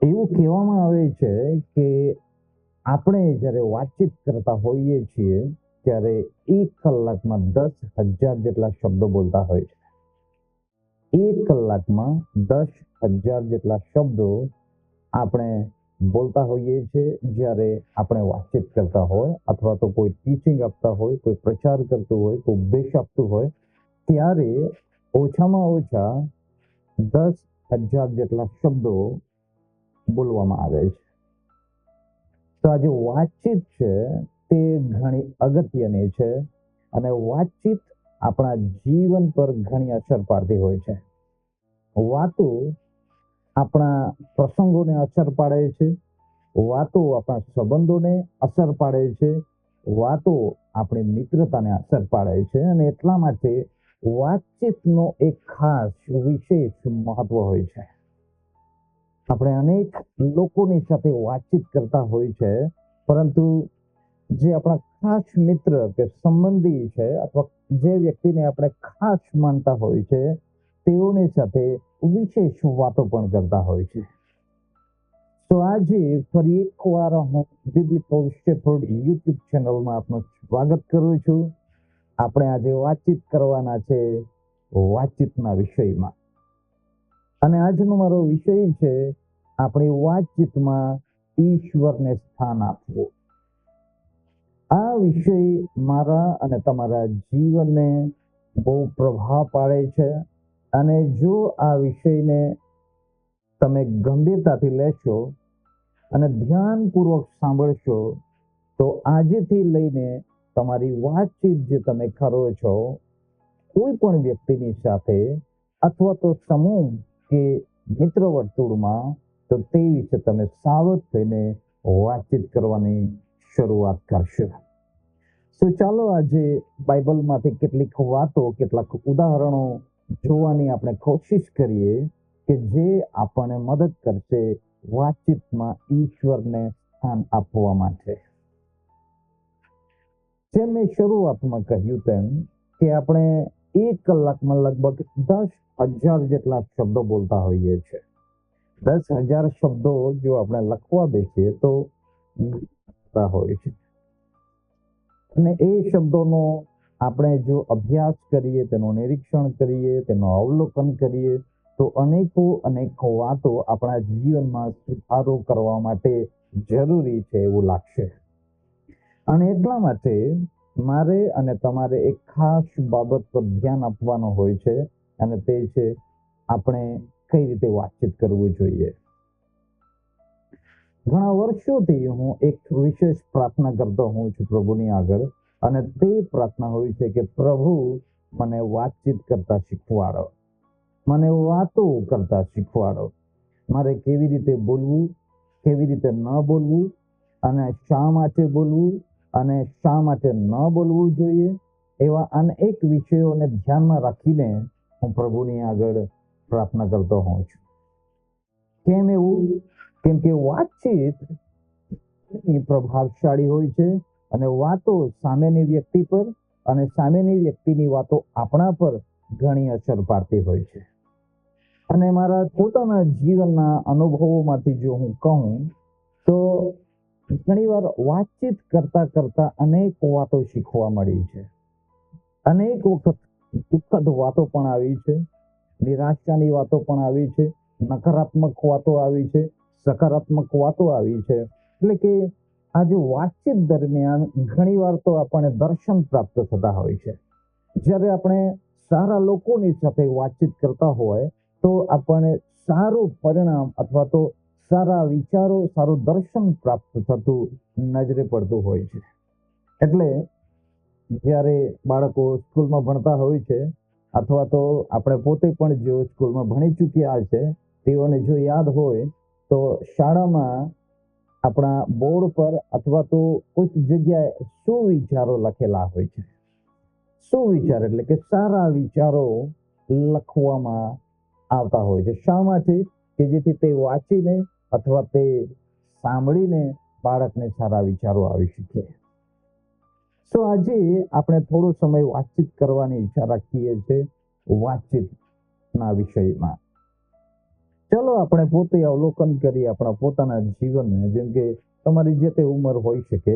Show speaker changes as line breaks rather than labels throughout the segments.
એવું કહેવામાં આવે છે કે આપણે જ્યારે વાતચીત કરતા હોઈએ છીએ ત્યારે 1 કલાકમાં 10,000 જેટલા શબ્દો બોલતા હોય છે. 1 કલાકમાં 10,000 જેટલા શબ્દો આપણે બોલતા હોઈએ છીએ જ્યારે આપણે વાતચીત કરતા હોય, અથવા તો કોઈ ટીચિંગ આપતા હોય, કોઈ પ્રચાર કરતું હોય, કોઈ ઉપદેશ આપતું હોય, ત્યારે ઓછામાં ઓછા 10,000 જેટલા શબ્દો બોલવામાં આવે છે. તો આ જે વાતચીત છે તે ઘણી અગત્યની છે, અને વાતચીત આપણા જીવન પર ઘણી અસર પાડતી હોય છે. વાતો આપણા પ્રસંગોને અસર પાડે છે, વાતો આપણા સંબંધોને અસર પાડે છે, વાતો આપણી મિત્રતાને અસર પાડે છે. અને એટલા માટે વાતચીતનો એક ખાસ વિશેષ મહત્વ હોય છે. આપણે અનેક લોકોની સાથે વાતચીત કરતા હોય છે, પરંતુ જે આપણા ખાસ મિત્ર કે સંબંધી છે, અથવા જે વ્યક્તિને આપણે ખાસ માનતા હોય છે, તેઓની સાથે વિશેષ વાતો પણ કરતા હોય છે. તો આજે ફરી એકવાર હું બિબ્લિકલ શેફર્ડ યુટ્યુબ ચેનલમાં આપનું સ્વાગત કરું છું. આપણે આજે વાતચીત કરવાના છે વાતચીતના વિષયમાં, અને આજનો મારો વિષય છે આપણી વાતચીતમાં ઈશ્વરને સ્થાન આપવું. આ વિષય મારા અને તમારા જીવનને બહુ પ્રભાવ પાડે છે, અને જો આ વિષયને તમે ગંભીરતાથી લેશો અને ધ્યાનપૂર્વક સાંભળશો, તો આજેથી લઈને તમારી વાતચીત જે તમે કરો છો કોઈ પણ વ્યક્તિની સાથે, અથવા તો સમૂહ કે મિત્ર વર્તુળમાં, તો તે વિશે તમે સાવધ થઈને વાતચીત કરવાની શરૂઆત કરશો. તો ચાલો આજે બાઇબલમાંથી કેટલીક વાતો, કેટલાક ઉદાહરણો જોવાની આપણે કોશિશ કરીએ કે જે આપણને મદદ કરશે વાતચીતમાં ઈશ્વરને સ્થાન આપવા માટે. જેમ મેં શરૂઆતમાં કહ્યું તેમ કે આપણે 1 કલાકમાં લગભગ 10,000 જેટલા શબ્દો બોલતા હોઈએ છીએ. 10,000 શબ્દો જો આપણે લખવા બેસીએ તો હોય છે, અને એ શબ્દોનો આપણે જો અભ્યાસ કરીએ, તેનું નિરીક્ષણ કરીએ, તેનું અવલોકન કરીએ, તો અનેક વાતો આપણા જીવનમાં સુધારો કરવા માટે જરૂરી છે એવું લાગશે. અને એટલા માટે મારે અને તમારે એક ખાસ બાબત પર ધ્યાન આપવાનું હોય છે, અને તે છે આપણે કઈ રીતે વાતચીત કરવું જોઈએ. ઘણા વર્ષોથી હું એક વિશેષ પ્રાર્થના કરતો હોઉં છું પ્રભુની આગળ, અને તે પ્રાર્થના હોય છે કે પ્રભુ મને વાતચીત કરતા શીખવાડો, મને વાતો કરતા શીખવાડો. મારે કેવી રીતે બોલવું, કેવી રીતે ન બોલવું, અને શા માટે બોલવું અને શા માટે ન બોલવું જોઈએ, એવા અનેક વિષયોને ધ્યાનમાં રાખીને હું પ્રભુની આગળ પ્રાર્થના કરતો હોઉં છું. કેમ એવું? કેમ કે વાતચીત પ્રભાવશાળી હોય છે, અને વાતો સામેની વ્યક્તિ પર અને સામેની વ્યક્તિની વાતો આપણા પર ઘણી અસર પાડતી હોય છે. અને મારા પોતાના જીવનના અનુભવોમાંથી જો હું કહું તો ઘણીવાર વાતચીત કરતા કરતા અનેક વાતો શીખવા મળી છે. અનેક વખત દુઃખદ વાતો પણ આવી છે, નિરાશાની વાતો પણ આવી છે, નકારાત્મક વાતો આવી છે, સકારાત્મક વાતો આવી છે. એટલે કે આજે વાતચીત દરમિયાન ઘણીવાર તો આપણને દર્શન પ્રાપ્ત થતા હોય છે. જ્યારે આપણે સારા લોકોની સાથે વાતચીત કરતા હોય તો આપણને સારું પરિણામ અથવા તો સારા વિચારો, સારું દર્શન પ્રાપ્ત થતું નજરે પડતું હોય છે. એટલે જ્યારે બાળકો સ્કૂલમાં ભણતા હોય છે, અથવા તો આપણે પોતે પણ જો સ્કૂલમાં ભણી ચૂક્યા છે, તેઓને જો યાદ હોય તો શાળામાં આપણા બોર્ડ પર અથવા તો કોઈક જગ્યાએ સુવિચારો લખેલા હોય છે. સુવિચાર એટલે કે સારા વિચારો લખવામાં આવતા હોય છે. શા માટે? કે જેથી તે વાંચીને અથવા તે સાંભળીને બાળકને સારા વિચારો આવી શકે. તો આજે આપણે થોડો સમય વાતચીત કરવાની ઈચ્છા રાખીએ છીએ વાતચીતના વિષયમાં. ચલો આપણે પોતે અવલોકન કરીએ આપણા પોતાના જીવનને. જેમ કે તમારી જે તે ઉંમર હોઈ શકે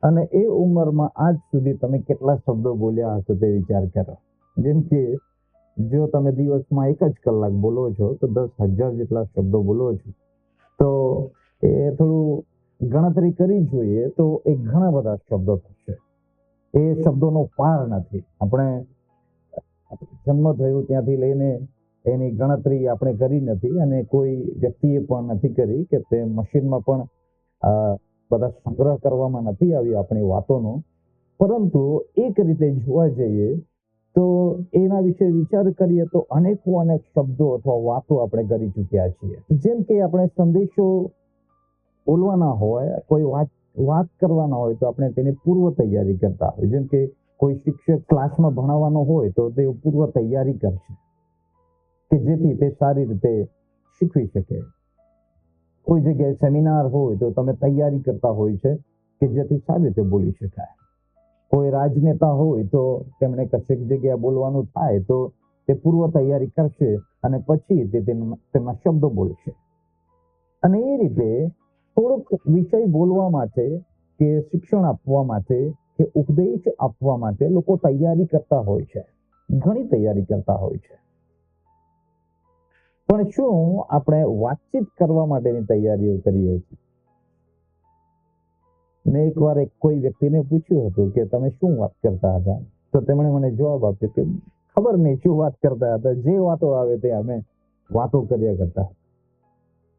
અને એ ઉંમરમાં આજ સુધી તમે કેટલા શબ્દો બોલ્યા હશો તે વિચાર કરો. જેમ કે જો તમે દિવસમાં 1 જ કલાક બોલો છો તો 10,000 જેટલા શબ્દો બોલો છો. તો એ થોડું ગણતરી કરી જોઈએ તો એ ઘણા બધા શબ્દો થશે. એ શબ્દોનો પાર નથી. આપણે જન્મ થયો ત્યાંથી લઈને એની ગણતરી આપણે કરી નથી અને કોઈ વ્યક્તિએ પણ નથી કરી કે તે મશીનમાં પણ બધા સંગ્રહ કરવામાં નથી આવી આપણી વાતોનો. પરંતુ એક રીતે જોવા જઈએ તો એના વિશે વિચાર કરીએ તો અનેક શબ્દો અથવા વાતો આપણે કરી ચૂક્યા છીએ. જેમ કે આપણે સંદેશો બોલવાના હોય, કોઈ વાત કરવાના હોય તો આપણે તેની પૂર્વ તૈયારી કરતા હોય. જેમ કે કોઈ શિક્ષક ક્લાસમાં ભણાવવાનો હોય તો તે પૂર્વ તૈયારી કરશે કે જેથી તે સારી રીતે શીખવી શકે. કોઈ જગ્યાએ સેમિનાર હોય તો તમે તૈયારી કરતા હોય છે કે જેથી સારી રીતે બોલી શકાય. કોઈ રાજનેતા હોય તો તેમણે કશેક જગ્યાએ બોલવાનું થાય તો તે પૂર્વ તૈયારી કરશે અને પછી તે તેમના શબ્દો બોલશે. અને એ રીતે થોડોક વિષય બોલવા માટે કે શિક્ષણ આપવા માટે કે ઉપદેશ આપવા માટે લોકો તૈયારી કરતા હોય છે, ઘણી તૈયારી કરતા હોય છે. પણ શું આપણે વાતચીત કરવા માટેની તૈયારીઓ કરીએ છીએ? મેં એકવાર કોઈ વ્યક્તિને પૂછ્યું હતું કે તમે શું વાત કરતા હતા, તો તેમણે મને જવાબ આપ્યો કે ખબર નહીં શું વાત કરતા હતા, જે વાતો આવે તે અમે વાતો કર્યા કરતા.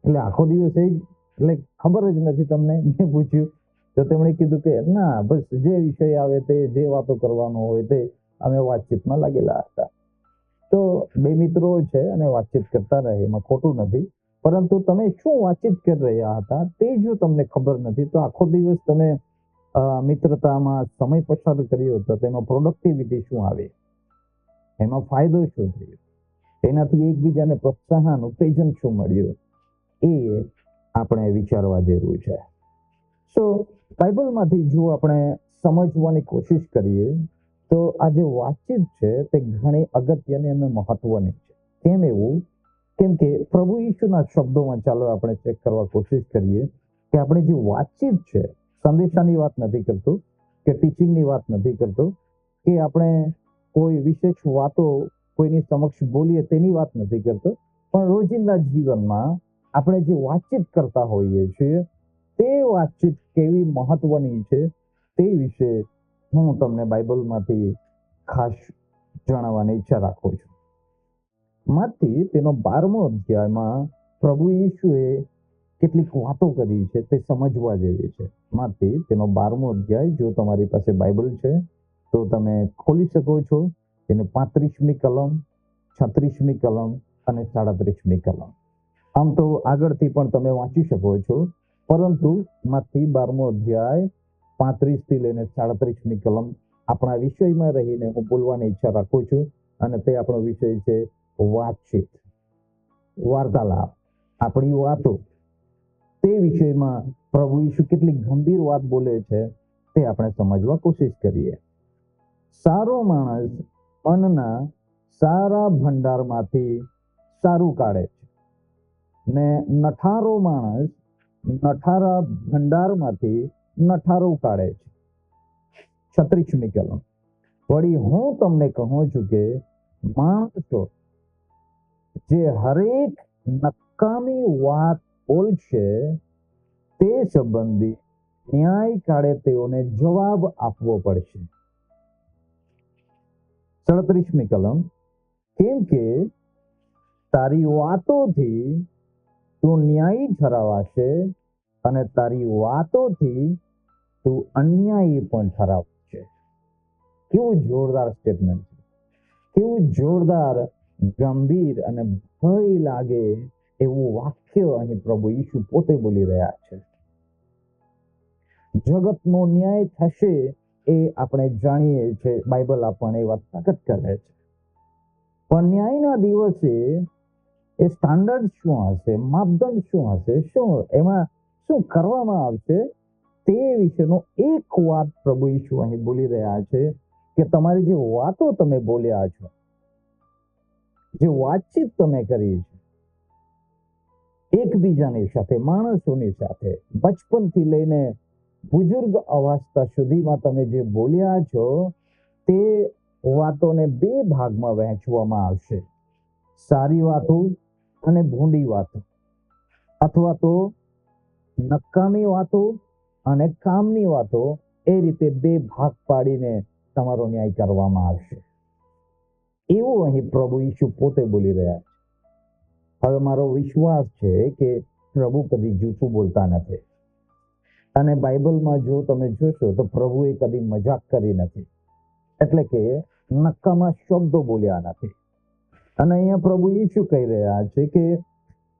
એટલે આખો દિવસ એટલે ખબર જ નથી તમને. મેં પૂછ્યું તો તેમણે કીધું કે ના, બસ જે વિષય આવે તે, જે વાતો કરવાનો હોય તે અમે વાતચીતમાં લાગેલા હતા. તો બે મિત્રો છે અને વાતચીત કરતા રહે, એમાં ખોટું નથી. પરંતુ તમે શું વાતચીત કરી રહ્યા હતા તે જો તમને ખબર નથી તો આખો દિવસ તમે મિત્રતામાં સમય પસાર કર્યો તો તેમાં પ્રોડક્ટિવિટી શું આવે, એમાં ફાયદો શું થયો, એનાથી એકબીજાને પ્રોત્સાહન, ઉત્તેજન શું મળ્યું, એ આપણે વિચારવા જેવું છે. સો બાઇબલમાંથી જો આપણે સમજવાની કોશિશ કરીએ તો આ જે વાતચીત છે તે ઘણી અગત્યની અને મહત્વની છે. કેમ એવું? કેમ કે પ્રભુ ઈસુના શબ્દોમાં ચાલો આપણે ચેક કરવા કોશિશ કરીએ કે આપણે જે વાતચીત છે, સંદેશાની વાત નથી કરતો કે ટીચિંગની વાત નથી કરતો કે આપણે કોઈ વિશેષ વાતો કોઈની સમક્ષ બોલીએ તેની વાત નથી કરતો, પણ રોજિંદા જીવનમાં આપણે જે વાતચીત કરતા હોઈએ છીએ તે વાતચીત કેવી મહત્વની છે તે વિશે હું તમને બાઇબલમાંથી ખાસ જણાવવાની ઈચ્છા રાખું છું. માંથી તેનો 12મો અધ્યાયમાં પ્રભુ ઈસુએ કેટલીક વાતો કરી છે તે સમજવા જેવી છે. માંથી તેનો 12મો અધ્યાય, જો તમારી પાસે બાઇબલ છે તો તમે ખોલી શકો છો. તેને 35મી કલમ, 36મી કલમ અને 37મી કલમ. આમ તો આગળથી પણ તમે વાંચી શકો છો, પરંતુ માંથી 12મો અધ્યાય 35 થી લઈને 37મી કલમ આપણા વિષયમાં રહીને હું બોલવાની ઈચ્છા રાખું છું. અને તે આપણો વિષય છે વાતચીત, વાર્તાલાપ, આપણી વાતો. તે વિષયમાં પ્રભુ ઈસુ કેટલી ગંભીર વાત બોલે છે તે આપણે સમજવા કોશિશ કરીએ. સારો માણસ અન્નના સારા ભંડારમાંથી સારું કાઢે છે ને નઠારો માણસ નઠારા ભંડારમાંથી નઠારું કાઢે છે. 36મી કલમ. વળી હું તમને કહું છું કે માણસો જે હરેક નકામી વાત બોલશે તે સંબંધી ન્યાય કાળે તેઓને જવાબ આપવો પડશે. 37મી કલમ. કેમ કે તારી વાતોથી તું ન્યાયી ઠરાવાશે અને તારી વાતોથી તું અન્યાયી પણ ઠરાવશે. કેવું જોરદાર સ્ટેટમેન્ટ છે, કેવું જોરદાર, ગંભીર અને ભય લાગે એવું વાક્ય અહીં પ્રભુ ઈસુ પોતે બોલી રહ્યા છે. જગતનો ન્યાય થશે એ આપણે જાણીએ છીએ, બાઇબલ આપણને એ વાત પ્રગટ કરે છે. પણ ન્યાયના દિવસે એ સ્ટાન્ડર્ડ શું હશે, માપદંડ શું હશે, એમાં શું કરવામાં આવશે તે વિશેનો એક વાત પ્રભુ ઈસુ અહીં બોલી રહ્યા છે કે તમારી જે વાતો તમે બોલ્યા છો, જે વાતચીત તમે કરી છે, એકબીજાની સાથે, માણસોની સાથે, બચપનથી લઈને બુજુર્ગ અવસ્થા સુધીમાં તમે જે બોલ્યા છો તે વાતોને બે ભાગમાં વહેંચવામાં આવશે. સારી વાતો અને ભૂંડી વાતો, અથવા તો નકામી વાતો અને કામની વાતો, એ રીતે બે ભાગ પાડીને તમારો ન્યાય કરવામાં આવશે. એવું અહીં પ્રભુ ઈસુ પોતે બોલી રહ્યા છે. હવે મારો વિશ્વાસ છે કે પ્રભુ કદી જૂઠું બોલતા નથી, અને બાઇબલમાં જો તમે જોશો તો પ્રભુએ કદી મજાક કરી નથી, એટલે કે નકામા શબ્દો બોલ્યા નથી. અને અહીંયા પ્રભુ ઈસુ કહી રહ્યા છે કે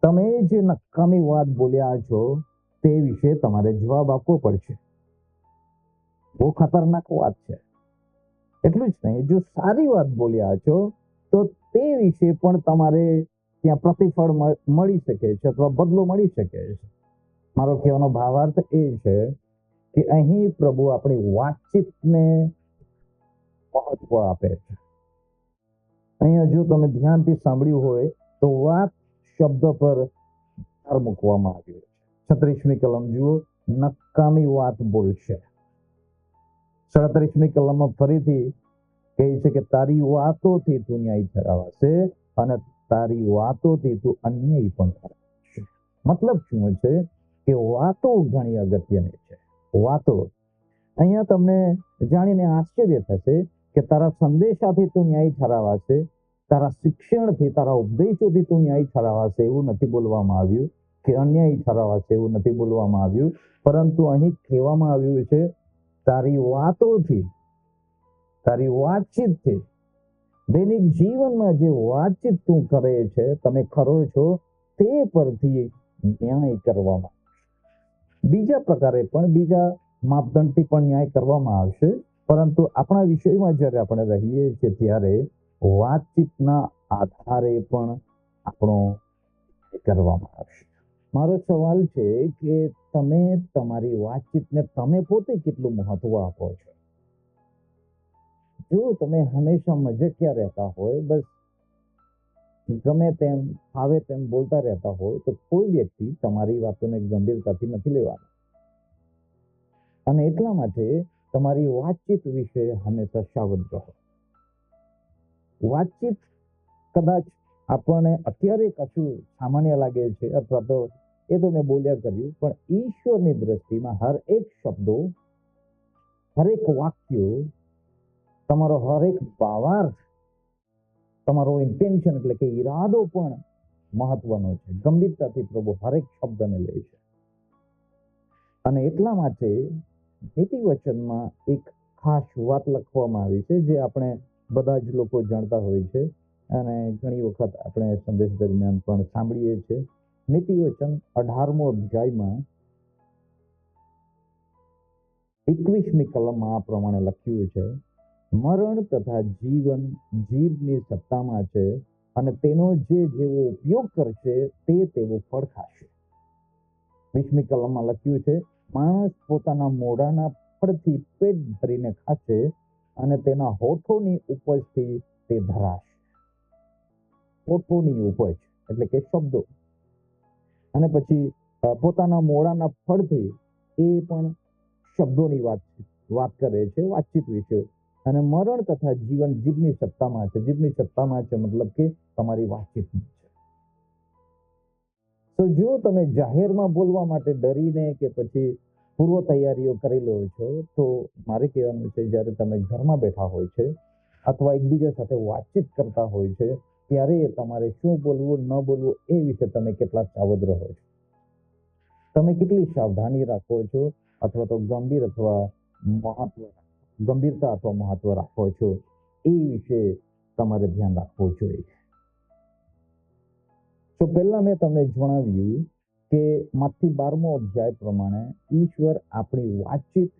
તમે જે નકામી વાત બોલ્યા છો તે વિશે તમારે જવાબ આપવો પડશે. બહુ ખતરનાક વાત છે. એટલું જ નહીં, જો સારી વાત બોલ્યા છો તો તે વિશે પણ તમારે ત્યાં પ્રતિફળ મળી શકે છે અથવા બદલો મળી શકે છે. મારો કહેવાનો ભાવાર્થ એ છે કે અહીં પ્રભુ આપણી વાતચીતને મહત્વ આપે છે. અહીંયા જો તમે ધ્યાનથી સાંભળ્યું હોય તો વાત શબ્દ પર ભાર મૂકવામાં આવ્યો છે. 36મી કલમ જુઓ, નકામી વાત બોલશે. 37મી કલમમાં ફરીથી કહે છે કે તારી વાતોથી તું ન્યાય ઠરાવાશે અને તારી વાતોથી તું અન્યાય પણ ઠરાવશે. મતલબ શું છે કે વાતો ઘણી અગત્યની છે. વાતો અહીંયા તમને જાણીને આશ્ચર્ય થશે કે તારા સંદેશાથી તું ન્યાય ઠરાવાશે, તારા શિક્ષણથી, તારા ઉપદેશોથી તું ન્યાય ઠરાવાશે એવું નથી બોલવામાં આવ્યું, કે અન્યાય ઠરાવાશે એવું નથી બોલવામાં આવ્યું, પરંતુ અહીં કહેવામાં આવ્યું છે તારી વાતોથી, તારી વાતચીતથી, દૈનિક જીવનમાં જે વાતચીત તું કરે છે, તમે કરો છો, તે પરથી ન્યાય કરવામાં આવશે. બીજા પ્રકારે પણ, બીજા માપદંડથી પણ ન્યાય કરવામાં આવશે, પરંતુ આપણા વિષયમાં જ્યારે આપણે રહીએ છીએ ત્યારે વાતચીતના આધારે પણ આપણો કરવામાં આવશે. મારો સવાલ છે કે તમે તમારી વાતચીતને તમે પોતે કેટલું મહત્વ આપો છો? જો તમે હંમેશા મજાકિયા રહેતા હોય, બસ ગમે તેમ આવે તેમ બોલતા રહેતા હોય, તો કોઈ વ્યક્તિ તમારી વાતોને ગંભીરતાથી નથી લેવાનો. અને એટલા માટે તમારી વાતચીત વિશે હંમેશા સાવધ રહો. વાતચીત કદાચ આપણને અત્યારે કશું સામાન્ય લાગે છે, અથવા તો એ તો મેં બોલ્યા કર્યું, પણ ઈશ્વરની દ્રષ્ટિમાં હરેક શબ્દો, હરેક વાક્યો, તમારો હરેક ભાવાર્થ, તમારો ઇન્ટેન્શન એટલે કે ઈરાદો પણ મહત્વનો છે. ગંભીરતાથી પ્રભુ હરેક શબ્દને લે છે. અને એટલા માટે નીતિ વચનમાં એક ખાસ વાત લખવામાં આવી છે જે આપણે બધા જ લોકો જાણતા હોય છે, અને ઘણી વખત આપણે સંદેશ દરમિયાન પણ સાંભળીએ છીએ. નીતિ વચન 18મો અધ્યાયમાં 21મી કલમમાં આ પ્રમાણે લખ્યું છે, મરણ તથા જીવન જીભની સત્તામાં છે, અને તેનો જે જેવો ઉપયોગ કરશે તે તેવો ફળ ખાશે. 20મી કલમમાં લખ્યું છે, માણસ પોતાના મોઢાના ફળથી પેટ ભરીને ખાશે, અને તેના હોઠોની ઉપજથી તે ધરાશે. હોઠોની ઉપજ એટલે કે શબ્દો, અને પછી પોતાના મોઢાના ફળથી, એ પણ શબ્દોની વાત કરે છે, વાતચીત વિશે. અને મરણ તથા જીવન જીભની સત્તામાં છે. જીભની સત્તામાં છે મતલબ કે તમારી વાતચીતમાં છે. તો જો તમે જાહેરમાં બોલવા માટે ડરીને કે પછી પૂર્વ તૈયારીઓ કરી લો છો, તો મારે કહેવાનું છે જ્યારે તમે ઘરમાં બેઠા હોય છે અથવા એકબીજા સાથે વાતચીત કરતા હોય છે, ત્યારે તમારે શું બોલવું ન બોલવું એ વિશે તમે કેટલા સાવધ રહો છો, તમે કેટલી સાવધાની રાખો છો, અથવા તો ગંભીરતા અથવા મહત્વ રાખો છો, એ વિશે તમારે ધ્યાન રાખવું જોઈએ. તો પહેલા મેં તમને જણાવ્યું કે મત્તી 12મો અધ્યાય પ્રમાણે ઈશ્વર આપણી વાતચીત,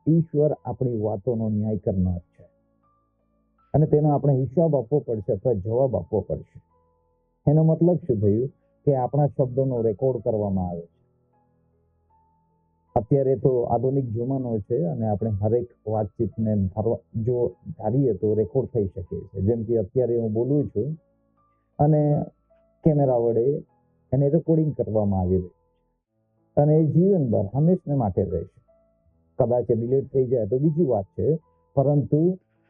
ઈશ્વર આપણી વાતોનો ન્યાય કરનાર છે, અને તેનો આપણે હિસાબ આપવો પડશે અથવા જવાબ આપવો પડશે. એનો મતલબ શું થયું કે આપણા શબ્દોનો રેકોર્ડ કરવામાં આવે છે. અત્યારે તો આધુનિક જમાનો છે, અને આપણે હરેક વાતચીતને જો ધારીએ તો રેકોર્ડ થઈ શકે છે. જેમ કે અત્યારે હું બોલું છું અને કેમેરા વડે એને રેકોર્ડિંગ કરવામાં આવી રહી છે અને એ જીવનભર હંમેશને માટે રહેશે. કદાચ એ ડિલીટ થઈ જાય તો બીજી વાત છે, પરંતુ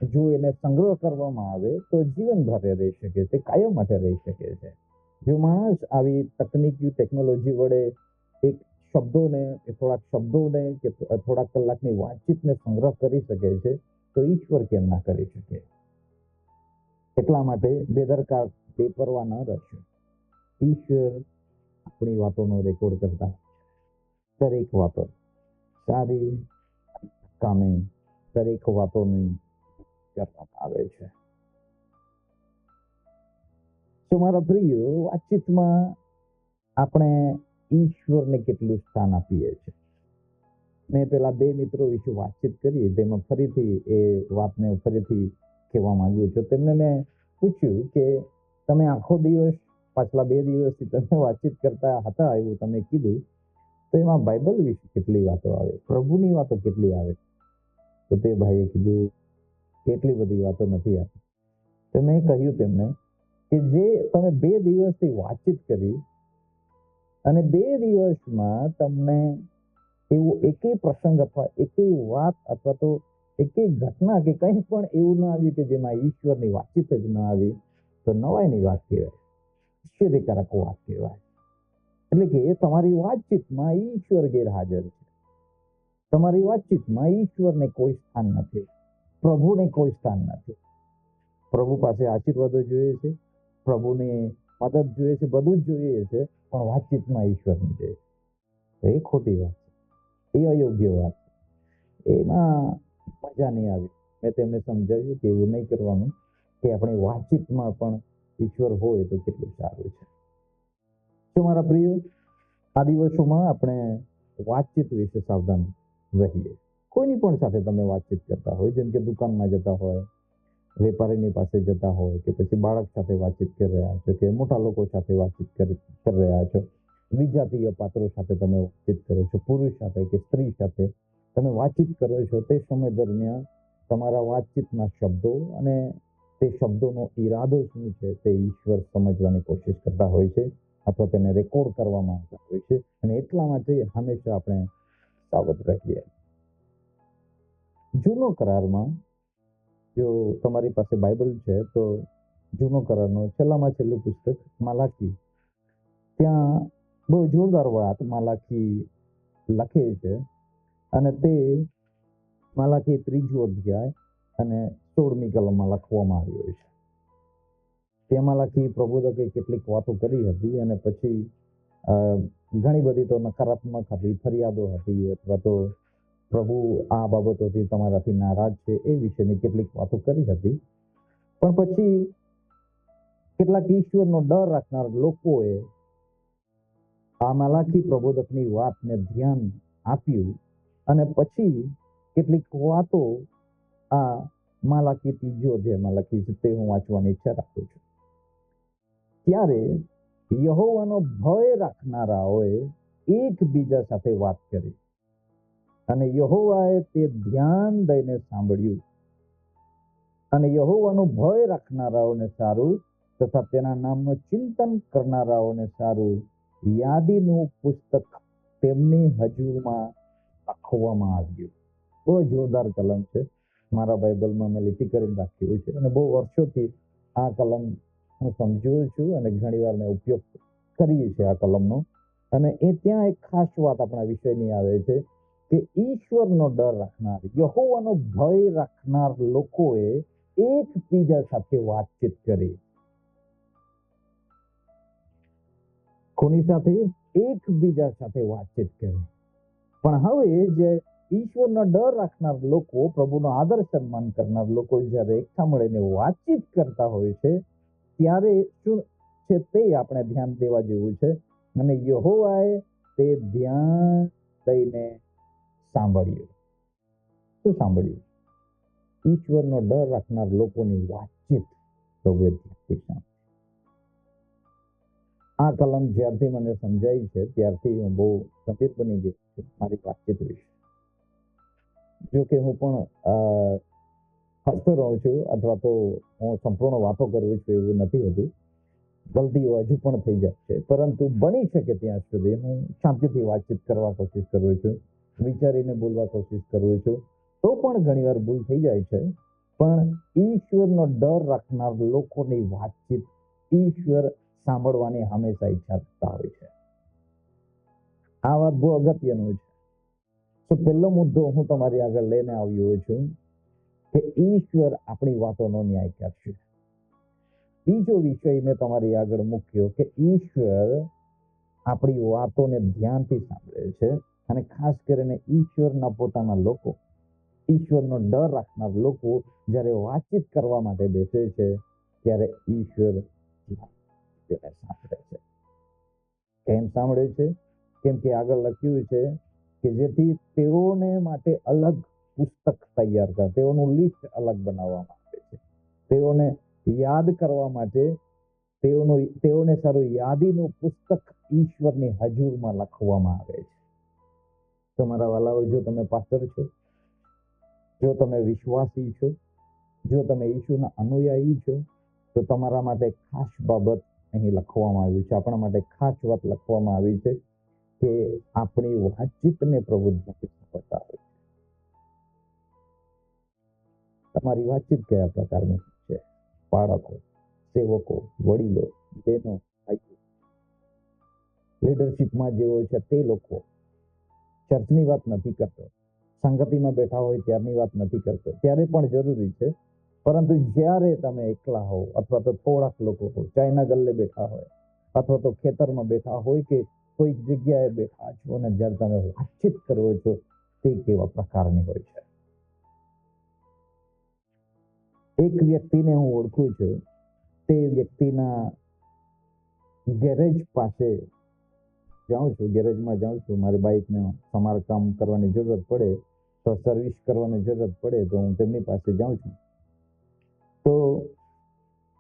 જો એને સંગ્રહ કરવામાં આવે તો જીવનભર એ રહી શકે છે, કાયમ માટે રહી શકે છે. જો માણસ આવી તકનીકી ટેકનોલોજી વડે એક થોડાક શબ્દોને કે થોડાક કલાકની વાતચીતને સંગ્રહ કરી શકે છે, તો ઈશ્વર કેમ ના કરી શકે? એટલા માટે બેદરકાર, બેપરવા ન રહેશે. ઈશ્વર આપણી વાતોનો રેકોર્ડ કરતા, દરેક વાતો સારી કામે દરેક વાતોની કરવામાં આવે છે. તો મારા પ્રિય, વાતચીતમાં આપણે ઈશ્વરને કેટલું સ્થાન આપીએ છીએ? મેં પેલા 2 મિત્રો વિશે વાતચીત કરી, તેમાં ફરીથી એ વાતને ફરીથી કહેવા માંગુ છું. તેમને મેં પૂછ્યું કે તમે આખો દિવસ પાછલા 2 દિવસથી તમે વાતચીત કરતા હતા એવું તમે કીધું, તો એમાં બાઇબલ વિશે કેટલી વાતો આવે, પ્રભુની વાતો કેટલી આવે? તો તે ભાઈએ કીધું કેટલી બધી વાતો નથી આવતી. તો મેં કહ્યું તેમને કે જે તમે 2 દિવસથી વાતચીત કરી અને 2 દિવસમાં તમને એવું એકેય પ્રસંગ અથવા એકેય વાત અથવા તો એકેય ઘટના કે કંઈ પણ એવું ન આવ્યું કે જેમાં ઈશ્વરની વાતચીત જ ન આવી, તો નવાઈની વાત કહેવાય, આશ્ચર્યકારક વાત કહેવાય. એટલે કે તમારી વાતચીતમાં ઈશ્વર ગેરહાજર છે. તમારી વાતચીતમાં ઈશ્વરને કોઈ સ્થાન નથી, પ્રભુને કોઈ સ્થાન નથી. પ્રભુ પાસે આશીર્વાદો જોઈએ છે, પ્રભુની મદદ જોઈએ છે, બધું જ જોઈએ છે, પણ વાતચીતમાં ઈશ્વરની જોઈએ છે. એ ખોટી વાત છે, એ અયોગ્ય વાત છે, એમાં મજા નહીં આવી. મેં તેમને સમજાવ્યું કે એવું નહીં કરવાનું, કે આપણી વાતચીતમાં પણ ઈશ્વર હોય તો કેટલું સારું છે. તો મારા પ્રિય, આ દિવસોમાં આપણે વાતચીત વિશે સાવધાન રહીએ. કોઈની પણ સાથે તમે વાતચીત કરતા હોય, જેમ કે દુકાનમાં જતા હોય, વેપારીની પાસે જતા હોય, કે પછી બાળક સાથે વાતચીત કરી રહ્યા છો, કે મોટા લોકો સાથે વાતચીત કરી રહ્યા છો, વિજાતીય પાત્રો સાથે તમે વાતચીત કરો છો, પુરુષ સાથે કે સ્ત્રી સાથે તમે વાતચીત કરો છો, તે સમય દરમિયાન તમારા વાતચીતના શબ્દો અને તે શબ્દોનો ઈરાદો શું છે તે ઈશ્વર સમજવાની કોશિશ કરતા હોય છે, અથવા તેને રેકોર્ડ કરવામાં આવતા હોય છે. અને એટલા માટે હંમેશા આપણે સાવધ રહીએ. જૂનો કરારમાં, જો તમારી પાસે બાઇબલ છે તો જૂનો કરારનો છેલ્લામાં છેલ્લું પુસ્તક માલાકી, ત્યાં બહુ જોરદાર વાત માલાકી લખે છે, અને તે માલાકી 3 અધ્યાય અને 16મી કલમમાં લખવામાં આવ્યો છે. તે માલાકી પ્રબોધકે કેટલીક વાતો કરી હતી, અને પછી ઘણી બધી તો નકારાત્મક હતી, ફરિયાદો હતી, અથવા તો પ્રભુ આ બાબતોથી તમારાથી નારાજ છે એ વિશેની કેટલીક વાતો કરી હતી. પણ પછી કેટલાક ઈશ્વરનો ડર રાખનાર લોકોએ આ માલાકી પ્રબોધકની વાતને ધ્યાન આપ્યું, અને પછી કેટલીક વાતો આ માલાકી 3 અધ્યાયમાં લખી છે, તે હું વાંચવાની ઈચ્છા રાખું છું. ત્યારે યહોવાનો ભય રાખનારાઓએ એકબીજા સાથે વાત કરી, અને યહોવાએ તે ધ્યાન દઈને સાંભળ્યું. અને યહોવાનો ભય રાખનારાઓને સારું તથા તેના નામનું ચિંતન કરનારાઓને સારું યાદીનું પુસ્તક તેમની હજુરમાં લખવામાં આવ્યું. બહુ જોરદાર કલમ છે. મારા બાઇબલમાં મેં લીટી કરીને રાખ્યું છે, અને બહુ વર્ષોથી આ કલમ હું સમજું છું, અને ઘણી વાર મેં ઉપયોગ કરીએ છીએ આ કલમનો. અને એ ત્યાં એક ખાસ વાત આપણા વિષયની આવે છે કે ઈશ્વરનો ડર રાખનાર, યહોવાનો ભય રાખનાર લોકોએ એકબીજા સાથે વાતચીત કરી. કોની સાથે? એકબીજા સાથે વાતચીત કરી. પણ હવે જે ઈશ્વરનો ડર રાખનાર લોકો, પ્રભુનો આદર સન્માન કરનાર લોકો જ્યારે એકઠા મળીને વાતચીત કરતા હોય છે, ત્યારે શું છે તે આપણે ધ્યાન દેવા જેવું છે. અને યહોવાએ તે ધ્યાન દઈને સાંભળ્યું. શું સાંભળ્યું? ઈશ્વરનો ડર રાખનાર લોકોની વાતચીત પ્રભુએ ધ્યાનથી સાંભળી. આ કલમ જ્યારથી મને સમજાઈ છે ત્યારથી હું બહુ ગંભીર બની ગયો છું મારી વાતચીત વિશે. જો કે હું પણ હસતો રહું છું, અથવા તો હું સંપૂર્ણ વાતો કરું છું એવું નથી હોતું, ગલતીઓ હજુ પણ થઈ જાય છે, પરંતુ બની શકે ત્યાં સુધી હું શાંતિથી વાતચીત કરવા કોશિશ કરું છું, વિચારીને બોલવા કોશિશ કરું છું. તો પણ ઘણીવાર ભૂલ થઈ જાય છે, પણ ઈશ્વરનો ડર રાખનાર લોકોની વાતચીત ઈશ્વર સાંભળવાની હંમેશા ઈચ્છા રાખતા હોય છે. આ વાત બહુ અગત્યનું છે. તો પહેલો મુદ્દો હું તમારી આગળ લઈને આવ્યો છું કે ઈશ્વર આપણી વાતોનો ન્યાય કરશે. બીજો વિષય મેં તમારી આગળ મૂક્યો કે ઈશ્વર આપણી વાતોને ધ્યાનથી સાંભળે છે, અને ખાસ કરીને ઈશ્વરના પોતાના લોકો, ઈશ્વરનો ડર રાખનાર લોકો જ્યારે વાતચીત કરવા માટે બેસે છે ત્યારે ઈશ્વર તેને સાંભળે છે. કેમ સાંભળે છે? કેમ કે આગળ લખ્યું છે કે જેથી તેઓને માટે અલગ પુસ્તક તૈયાર કરે, તેઓનું લિસ્ટ અલગ બનાવવામાં આવે છે, તેઓને યાદ કરવા માટે તેઓને સારું યાદીનું પુસ્તક ઈશ્વરની હજુરમાં લખવામાં આવે છે. તમારા વાલાઓ, જો તમે પાસ્ટર છો, જો તમે વિશ્વાસી છો, જો તમે ઈશ્વરના અનુયાયી છો, તો તમારા માટે ખાસ બાબત અહીં લખવામાં આવ્યું છે, આપણા માટે ખાસ વાત લખવામાં આવી છે કે આપણી વાતચીતને પ્રભુ ધ્યાનથી સાંભળતા હોય છે. તમારી વાતચીત કયા પ્રકારની છે? બાળકો, સેવકો, વડીલો, બહેનો, ભાઈઓ, લીડરશિપમાં જેઓ છે તે લોકો, ચર્ચની વાત નથી કરતો, સંગતિમાં બેઠા હોય ત્યારની વાત નથી કરતો, ત્યારે પણ જરૂરી છે, પરંતુ જ્યારે તમે એકલા હો અથવા તો થોડાક લોકો હો, ચાયના ગલ્લે બેઠા હોય અથવા તો ખેતરમાં બેઠા હોય કે કોઈક જગ્યાએ બેઠા છો અને જ્યારે તમે વાતચીત કરો છો તે કેવા પ્રકારની હોય છે. એક વ્યક્તિને હું ઓળખું છું, તે વ્યક્તિના ગેરેજ પાસે જાઉં છું, ગેરેજમાં જાઉં છું, મારી બાઇકને સમારકામ કરવાની જરૂરત પડે તો, સર્વિસ કરવાની જરૂરત પડે તો હું તેમની પાસે જાઉં છું. તો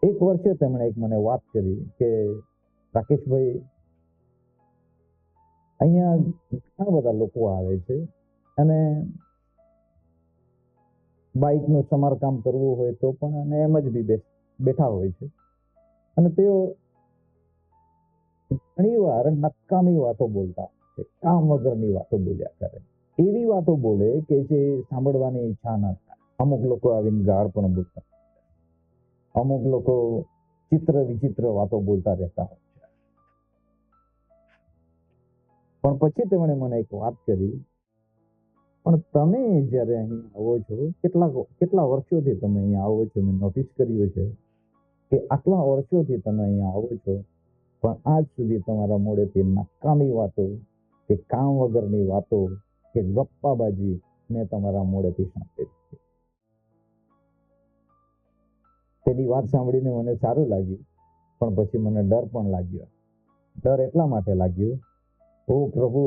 એક વર્ષે તેમણે એક મને વાત કરી કે રાકેશભાઈ, અહીંયા ઘણા બધા લોકો આવે છે અને બાઇકનું સમારકામ કરવું હોય તો પણ અને એમ જ બી બેઠા હોય છે, અને તેઓ ઘણી વાર નકામી વાતો બોલતા છે, કામ વગરની વાતો બોલ્યા કરે, એવી વાતો બોલે કે જે સાંભળવાની ઈચ્છા ન થાય. અમુક લોકો આવીને ગાળ પણ બોલતા, અમુક લોકો ચિત્ર વિચિત્ર વાતો બોલતા રહેતા હોય છે. પણ પછી તેમણે મને એક વાત કરી, પણ તમે જ્યારે અહીં આવો છો, કેટલા વર્ષોથી તમે અહીંયા આવો છો, મેં નોટિસ કર્યું છે કે આટલા વર્ષોથી તમે અહીંયા આવો છો, પણ આજ સુધી તમારા મોઢેથી નકામી વાતો કે કામ વગરની વાતો કે ગપ્પાબાજી મેં તમારા મોઢેથી સાંભળી. તેની વાત સાંભળીને મને સારું લાગ્યું, પણ પછી મને ડર પણ લાગ્યો. ડર એટલા માટે લાગ્યો, ઓ પ્રભુ,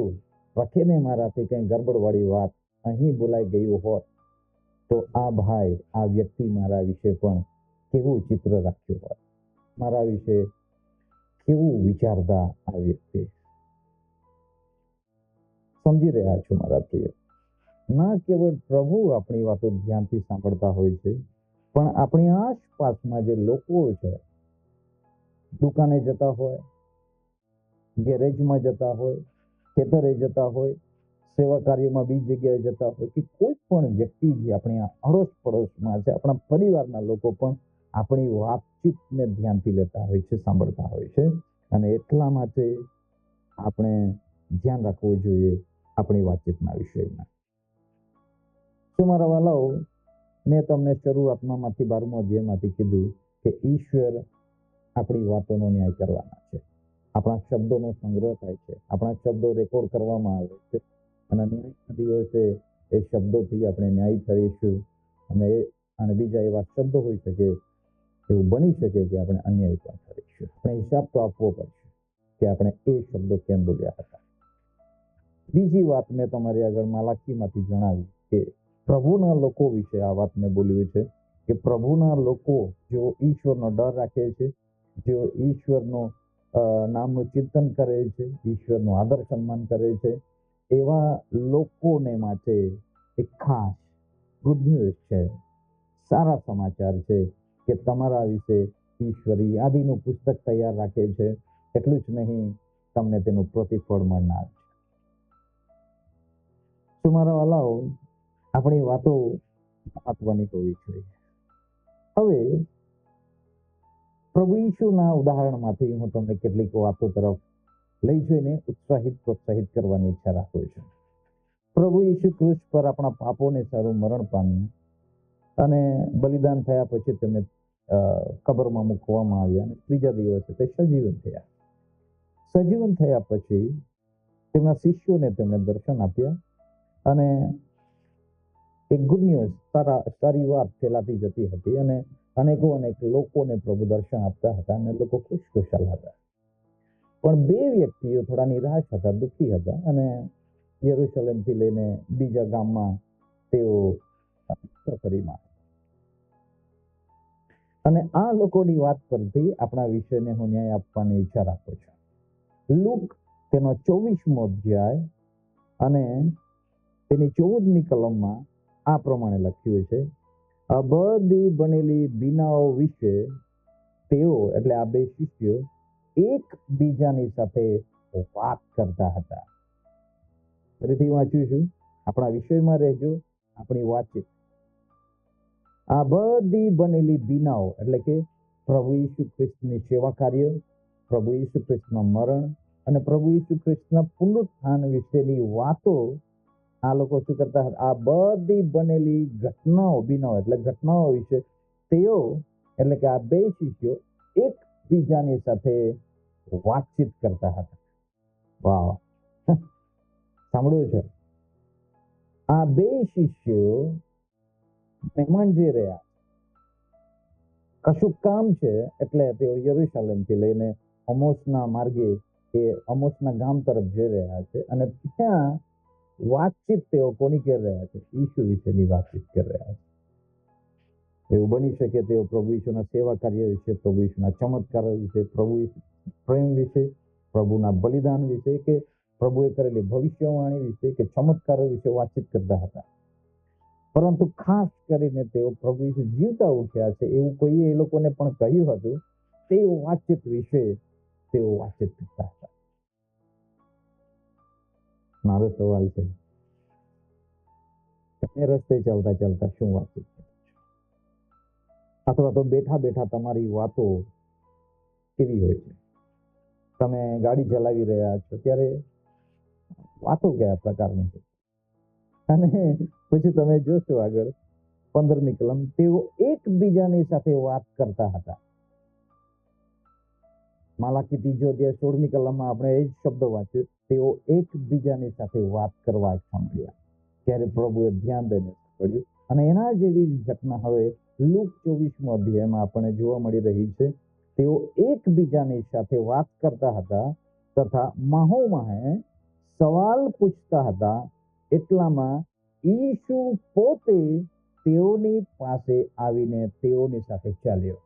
રખીને મારાથી કંઈ ગરબડવાળી વાત અહીં બોલાઈ ગયું હોત તો આ ભાઈ, આ વ્યક્તિ મારા વિશે પણ કેવું ચિત્ર રાખ્યું હોત, મારા વિશે કેવું વિચારતા આ વ્યક્તિ. સમજી રહ્યા છો મારા પ્રિય? ના કેવળ પ્રભુ આપણી વાતો ધ્યાનથી સાંભળતા હોય છે, પણ આપણી આસપાસમાં જે લોકો છે, દુકાને જતા હોય, ગેરેજમાં જતા હોય, ખેતરે જતા હોય, સેવા કાર્યમાં બીજી જગ્યાએ જતા હોય, કે કોઈ પણ વ્યક્તિ જે આપણી અડોશ પડોશમાં છે, આપણા પરિવારના લોકો પણ આપણી વાતચીતને ધ્યાનથી લેતા હોય છે, સાંભળતા હોય છે, અને એટલા માટે આપણે ધ્યાન રાખવું જોઈએ આપણી વાતચીતના વિષયમાં. શું મારા વાલાઓ, મેં તમને શરૂઆતમાંથી 12મો અધ્યાયમાંથી કીધું કે ઈશ્વર આપણી વાતોનો ન્યાય કરવાના છે. આપણા શબ્દોનો સંગ્રહ થાય છે, આપણા શબ્દો રેકોર્ડ કરવામાં આવે છે, અને ન્યાયના દિવસે એ શબ્દોથી આપણે ન્યાય કરીશું, અને બીજા એવા શબ્દો હોઈ શકે, એવું બની શકે કે આપણે અન્યાય પણ કરીશું. આપણે હિસાબ તો આપવો પડશે કે આપણે એ શબ્દો કેમ બોલ્યા હતા. બીજી વાત મેં તમારી આગળ માલાકીમાંથી જણાવી કે પ્રભુના લોકો વિશે આ વાત મેં બોલ્યું છે કે પ્રભુના લોકો જેઓ ઈશ્વરનો ડર રાખે છે, જેઓ ઈશ્વરનો નામનું ચિંતન કરે છે, ઈશ્વરનું આદર સન્માન કરે છે, એવા લોકોને માટે એક ખાસ ગુડ ન્યૂઝ છે, સારા સમાચાર છે કે તમારા વિશે ઈશ્વરી આદિનું પુસ્તક તૈયાર રાખે છે, એટલું જ નહીં તમને તેનું પ્રતિફળ મળનાર છે. તો મારા વાલાઓ, આપણી વાતો મહત્વની હોવી જોઈએ. હવે પ્રભુ ઈસુના ઉદાહરણમાંથી હું તમને કેટલીક વાતો તરફ લઈ જઈને ઉત્સાહિત પ્રોત્સાહિત કરવાની ઈચ્છા રાખું છું. પ્રભુ ઈસુ ક્રુસ પર આપણા પાપોને સારું મરણ પામ્યા અને બલિદાન થયા પછી તેમને કબરમાં મૂકવામાં આવ્યા અને ત્રીજા દિવસે તે સજીવન થયા. સજીવન થયા પછી તેમના શિષ્યોને તેમણે દર્શન આપ્યા અને એક ગુડ ન્યૂઝ, સારી વાત ફેલાતી જતી હતી અને અનેક લોકોને પ્રભુ દર્શન આપતા હતા અને લોકો ખુશખુશાલ હતા. પણ બે વ્યક્તિઓ થોડા નિરાશ હતા, દુઃખી હતા અને યરુશલેમથી લઈને બીજા ગામમાં તેઓ મુસાફરીમાં. અને આ લોકોની વાત પરથી આપણા વિષયને હું ન્યાય આપવાની ઈચ્છા રાખું છું. લુક તેનો 24મો અધ્યાય અને તેની 14મી કલમમાં આ પ્રમાણે લખ્યું છે, આ બધી બનેલી બીનાઓ વિશે તેઓ એટલે આ બે શિષ્યો એકબીજાની સાથે વાત કરતા હતા. ફરીથી વાંચ્યું છું, આપણા વિષયમાં રહેજો, આપણી વાતચીત. આ બધી બનેલી બીનાઓ એટલે કે પ્રભુ ઈસુ ખ્રિસ્તની સેવા કાર્ય, પ્રભુ ઈસુ ખ્રિસ્તના મરણ અને પ્રભુ ઈસુ ખ્રિસ્તના પુનરુત્થાન વિશેની વાતો આ લોકો શું કરતા હતા? આ બધી બનેલી ઘટનાઓ, બીનાઓ એટલે ઘટનાઓ વિશે તેઓ એટલે કે આ બે શિષ્યો એકબીજાની સાથે વાતચીત કરતા હતા. વાહ, સાંભળ્યું છે? આ બે શિષ્યો મહેમાન જઈ રહ્યા, કશું કામ છે એટલે તેઓ યરુશલેમથી લઈને અમોસના માર્ગે એ અમોસના ગામ તરફ જઈ રહ્યા છે અને ત્યાં વાતચીત તેઓ કોની કરી રહ્યા છે? ઈસુ વિશેની વાતચીત કરી રહ્યા છે. એવું બની શકે તેઓ પ્રભુ ઈસુના સેવા કાર્ય વિશે, પ્રભુ ઈસુના ચમત્કારો વિશે, પ્રભુ ઈસુ પ્રેમ વિશે, પ્રભુના બલિદાન વિશે કે પ્રભુએ કરેલી ભવિષ્યવાણી વિશે કે ચમત્કારો વિશે વાતચીત કરતા હતા. પરંતુ ખાસ કરીને તેઓ પ્રભુ ઈસુ જીવતા ઉઠ્યા છે એવું કોઈએ એ લોકોને પણ કહ્યું હતું, તે વાતચીત વિશે તેઓ વાતચીત કરતા હતા. મારો સવાલ છે, તમે રસ્તે ચાલતા ચાલતા શું વાતચીત કરો છો? અથવા તો બેઠા બેઠા તમારી વાતો કેવી હોય છે? તમે ગાડી ચલાવી રહ્યા છો ત્યારે વાતો કયા પ્રકારની છે? અને પછી તમે જોશો આગળ 15મી કલમ, તેઓ એકબીજાની સાથે વાત કરતા હતા. માલાકી 3 અધ્યાય 16મી કલમમાં આપણે એ જ શબ્દ વાંચ્યો, તેઓ એકબીજાની સાથે વાત કરવા સાંભળ્યા. ત્યારે પ્રભુએ ધ્યાન દઈને સાંભળ્યું અને એના જેવી જ ઘટના હવે લુક 24મો અધ્યાયમાં આપણને જોવા મળી રહી છે. તેઓ એકબીજાની સાથે વાત કરતા હતા તથા માહોમાહે સવાલ પૂછતા હતા. એટલામાં ઈસુ પોતે તેઓની પાસે આવીને તેઓની સાથે ચાલ્યો.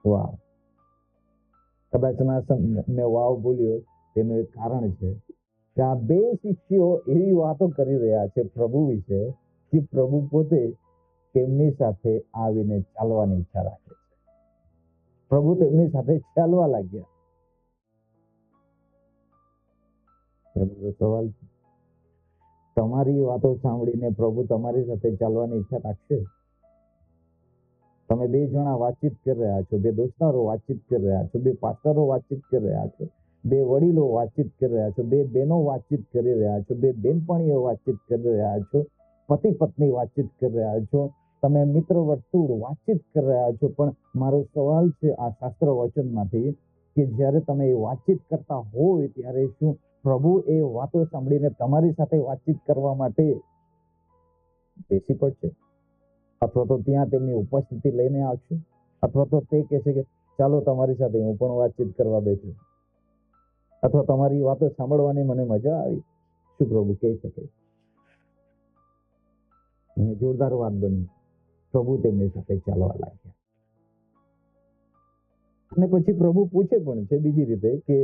વાવ! કદાચ મેં વાવ બોલ્યો તેનું એક કારણ છે કે આ બે શિષ્યો એવી વાતો કરી રહ્યા છે પ્રભુ વિશે કે પ્રભુ પોતે તેમની સાથે આવીને ચાલવાની ઈચ્છા રાખે છે. પ્રભુ તેમની સાથે ચાલવા લાગ્યા. સવાલ છે, તમારી વાતો સાંભળીને પ્રભુ તમારી સાથે ચાલવાની ઈચ્છા રાખશે? તમે બે જણા વાતચીત કરી રહ્યા છો, બે દોસ્તારો વાતચીત કરી રહ્યા છો, બે પાસ્ટરો વાતચીત કરી રહ્યા છો, બે વડીલો વાતચીત કરી રહ્યા છો, બે બહેનો વાતચીત કરી રહ્યા છો, બે બેનપણીઓ વાતચીત કરી રહ્યા છો, પતિ પત્ની વાતચીત કરી રહ્યા છો, તમે મિત્ર વર્તુળ વાતચીત કરી રહ્યા છો. પણ મારો સવાલ છે આ શાસ્ત્ર વચનમાંથી કે જ્યારે તમે એ વાતચીત કરતા હોય ત્યારે શું પ્રભુ એ વાતો સાંભળીને તમારી સાથે વાતચીત કરવા માટે બેસી પડશે? અથવા તો ત્યાં તેમની ઉપસ્થિતિ લઈને આવશે? અથવા તો તે કહેશે કે ચાલો તમારી સાથે હું પણ વાતચીત કરવા બેઠું, અથવા તમારી વાતો સાંભળવાની મને મજા આવી? શું પ્રભુ કહી શકે? જોરદાર વાત બની. પ્રભુ તેમની સાથે ચાલવા લાગ્યા. અને પછી પ્રભુ પૂછે પણ છે બીજી રીતે કે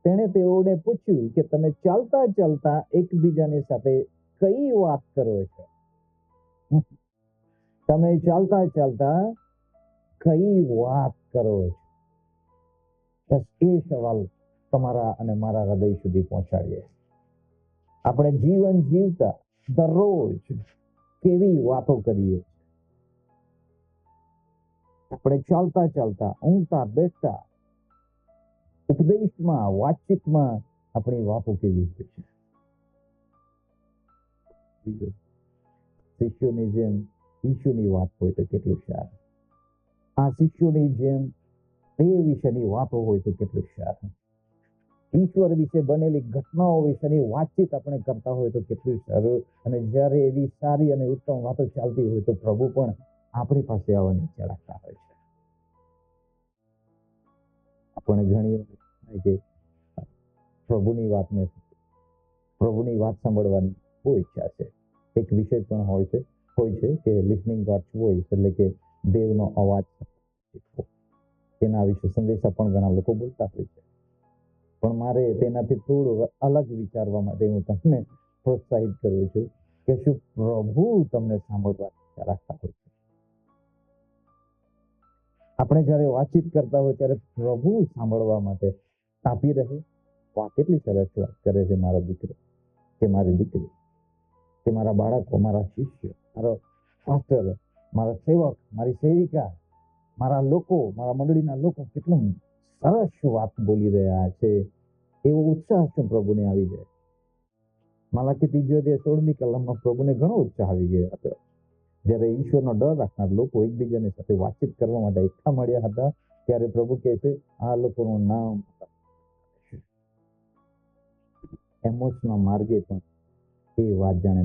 તેણે તેઓને પૂછ્યું કે તમે ચાલતા ચાલતા એકબીજાની સાથે કઈ વાત કરો છો? તમે ચાલતા ચાલતા કઈ વાત કરો છો? બસ એ સવાલ તમારા અને મારા હૃદય સુધી પહોંચાડીએ. આપણે જીવન જીવતા દરરોજ કેવી વાતો કરીએ? આપણે ચાલતા ચાલતા, ઊંઘતા બેઠતા, ઉપદેશમાં, વાતચીતમાં આપણી વાતો કેવી હોય છે? બીજું, શિષ્યોની જેમ ઈશુની વાત હોય તો કેટલું સારું. આ શિષ્યોની જેમ તે વિશેની વાતો હોય તો કેટલું સારું. ઈશ્વર વિશે બનેલી ઘટનાઓ વિશેની વાતચીત આપણે કરતા હોય તો કેટલું સારું. અને જ્યારે એવી સારી અને ઉત્તમ વાતો ચાલતી હોય તો પ્રભુ પણ આપણી પાસે આવવાની ઈચ્છા રાખતા હોય છે. આપણે ઘણી વાર કે પ્રભુની પ્રભુની વાત સાંભળવાની બહુ ઈચ્છા છે. એક વિષય પણ હોય છે કે લિસનિંગ ગોડ્સ વોઇસ, એટલે કે દેવનો અવાજ. તેના વિશે સંદેશા પણ ઘણા લોકો બોલતા હોય છે. પણ મારે તેનાથી થોડું અલગ વિચારવા માટે હું તમને પ્રોત્સાહિત કરું છું કે શું પ્રભુ તમને સાંભળવાની ઈચ્છા રાખતા હોય છે? આપણે જ્યારે વાતચીત કરતા હોય ત્યારે પ્રભુ સાંભળવા માટે આપી રહે. વાહ, કેટલી સરસ વાત કરે છે મારા દીકરો કે મારી દીકરી, કે મારા બાળકો, મારા શિષ્ય, મારો પાસ્ટર, મારા સેવક, મારી સેવિકા, મારા લોકો, મારા મંડળીના લોકો કેટલું સરસ વાત બોલી રહ્યા છે, એવો ઉત્સાહ શું પ્રભુને આવી જાય. માલાકી 3:16 કલમમાં પ્રભુને ઘણો ઉત્સાહ આવી ગયો હતો. જ્યારે ઈશ્વરનો ડર રાખનાર લોકો એકબીજાની સાથે વાતચીત કરવા માટે એકઠા મળ્યા હતા, ત્યારે પ્રભુ કહે છે, આ લોકોનું નામ એમોસના માર્ગે પણ એ વાત જાણે